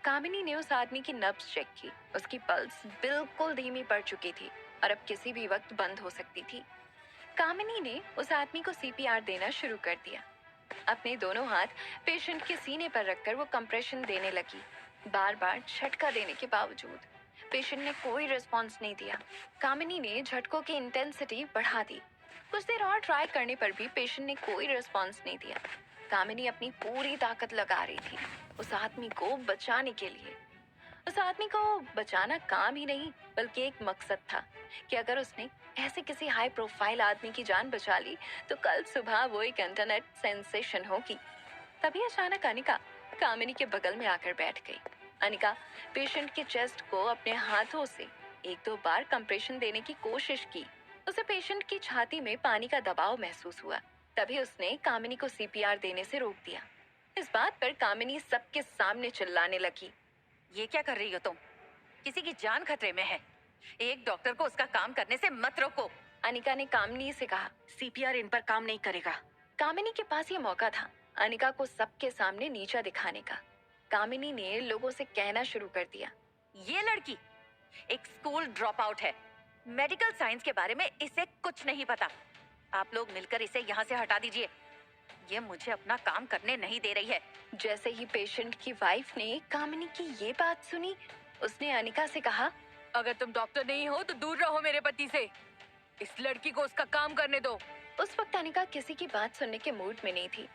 Kamini ने उस आदमी की नब्ज चेक की। उसकी पल्स बिल्कुल धीमी पड़ चुकी थी और अब किसी भी वक्त बंद हो सकती थी। कामिनी ने उस आदमी को सीपीआर देना शुरू कर दिया। अपने दोनों हाथ पेशेंट के सीने पर रखकर वो कंप्रेशन देने लगी। बार बार झटका देने के बावजूद पेशेंट ने कोई रिस्पॉन्स नहीं दिया। कामिनी ने झटकों की इंटेंसिटी बढ़ा दी। कुछ देर और ट्राई करने पर भी पेशेंट ने कोई रिस्पॉन्स नहीं दिया। कामिनी अपनी पूरी ताकत लगा रही थी उस आदमी को बचाने के लिए। उस आदमी को बचाना काम ही नहीं बल्कि एक मकसद था कि अगर उसने ऐसे किसी हाई प्रोफाइल आदमी की जान बचा ली तो कल सुबह वो एक इंटरनेट सेंसेशन होगी। तभी अचानक अनिका कामिनी के बगल में आकर बैठ गई। अनिका पेशेंट के चेस्ट को अपने हाथों से एक दो बार कंप्रेशन देने की कोशिश की। उसे पेशेंट की छाती में पानी का दबाव महसूस हुआ। तभी उसने कामिनी को सीपीआर देने से रोक दिया। इस बात पर कामिनी सबके सामने चिल्लाने लगी। ये क्या कर रही हो तुम? किसी की जान खतरे में है। एक डॉक्टर को उसका काम करने से मत रोको। अनिका ने कामिनी से कहा। सीपीआर इन पर काम नहीं करेगा। कामिनी के पास ये मौका था अनिका को सबके सामने नीचा दिखाने का। कामिनी ने लोगों से कहना शुरू कर दिया। ये लड़की एक स्कूल ड्रॉप आउट है। मेडिकल साइंस के बारे में इसे कुछ नहीं पता। आप लोग मिलकर इसे यहाँ से हटा दीजिए। ये मुझे अपना काम करने नहीं दे रही है। जैसे ही पेशेंट की वाइफ ने कामिनी की ये बात सुनी, उसने अनिका से कहा, अगर तुम डॉक्टर नहीं हो तो दूर रहो मेरे पति से। इस लड़की को उसका काम करने दो। उस वक्त अनिका किसी की बात सुनने के मूड में नहीं थी।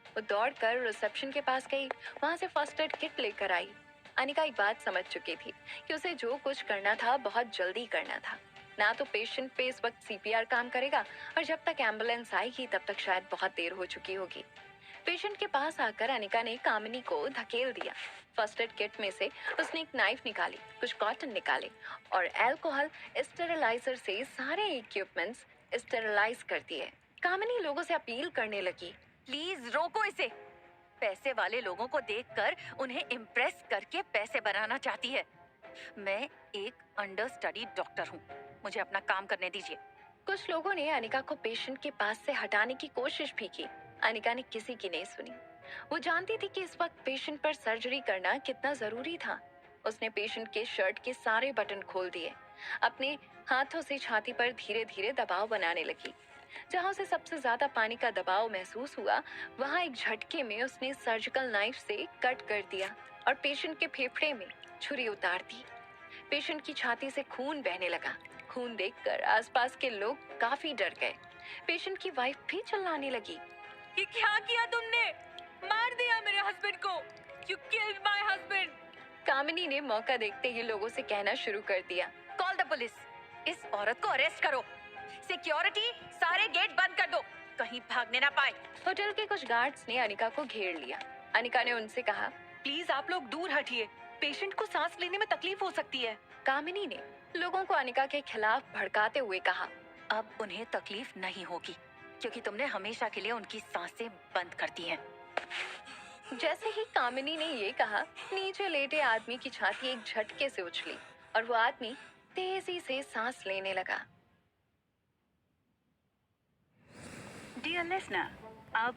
वो दौड़कर रिसेप्शन के पास गई, वहां से फर्स्ट एड किट लेकर आई। अनिका एक बात समझ चुकी थी कि उसे जो कुछ करना था बहुत जल्दी करना था। ना तो पेशेंट पे इस वक्त सीपीआर काम करेगा और जब तक एम्बुलेंस आएगी तब तक शायद बहुत देर हो चुकी होगी। पेशेंट के पास आकर अनिका ने कामिनी को धकेल दिया। फर्स्ट एड किट में से उसने एक नाइफ निकाली, कुछ कॉटन निकाले और अल्कोहल स्टेरिलाइजर से सारे इक्विपमेंट्स स्टेरिलाइज कर दिए। कामिनी लोगों से अपील करने लगी, प्लीज रोको इसे। पैसे वाले लोगों को देखकर उन्हें इम्प्रेस करके पैसे बनाना चाहती है। मैं एक अंडर स्टडी डॉक्टर हूँ। मुझे अपना काम करने दीजिए। कुछ लोगों ने अनिका को पेशेंट के पास से हटाने की कोशिश भी की। अनिका ने किसी की नहीं सुनी। वो जानती थी कि इस वक्त पेशेंट पर सर्जरी करना कितना जरूरी था। उसने पेशेंट के शर्ट के सारे बटन खोल दिए। अपने हाथों से छाती पर धीरे धीरे दबाव बनाने लगी। जहां उसे सबसे ज्यादा पानी का दबाव महसूस हुआ, वहां एक झटके में उसने सर्जिकल नाइफ से कट कर दिया और पेशेंट के फेफड़े में छुरी उतार दी। पेशेंट की छाती से खून बहने लगा। खून देखकर आसपास के लोग काफी डर गए। पेशेंट की वाइफ भी चिल्लाने लगी, ये क्या किया तुमने? मार दिया मेरे हस्बैंड को। You killed my husband. कामिनी ने मौका देखते ही लोगों से कहना शुरू कर दिया, कॉल द पुलिस। इस औरत को अरेस्ट करो। सिक्योरिटी, सारे गेट बंद कर दो, कहीं भागने ना पाए। होटल के कुछ गार्ड्स ने अनिका को घेर लिया। अनिका ने उनसे कहा, प्लीज आप लोग दूर हटिए, पेशेंट को सांस लेने में तकलीफ हो सकती है। कामिनी ने लोगों को अनिका के खिलाफ भड़काते हुए कहा, अब उन्हें तकलीफ नहीं होगी क्योंकि तुमने हमेशा के लिए उनकी सांसें बंद कर दी हैं। जैसे ही कामिनी ने ये कहा, नीचे लेटे आदमी की छाती एक झटके से उछली और वो आदमी तेजी से सांस लेने लगा। डियर लिसनर, अब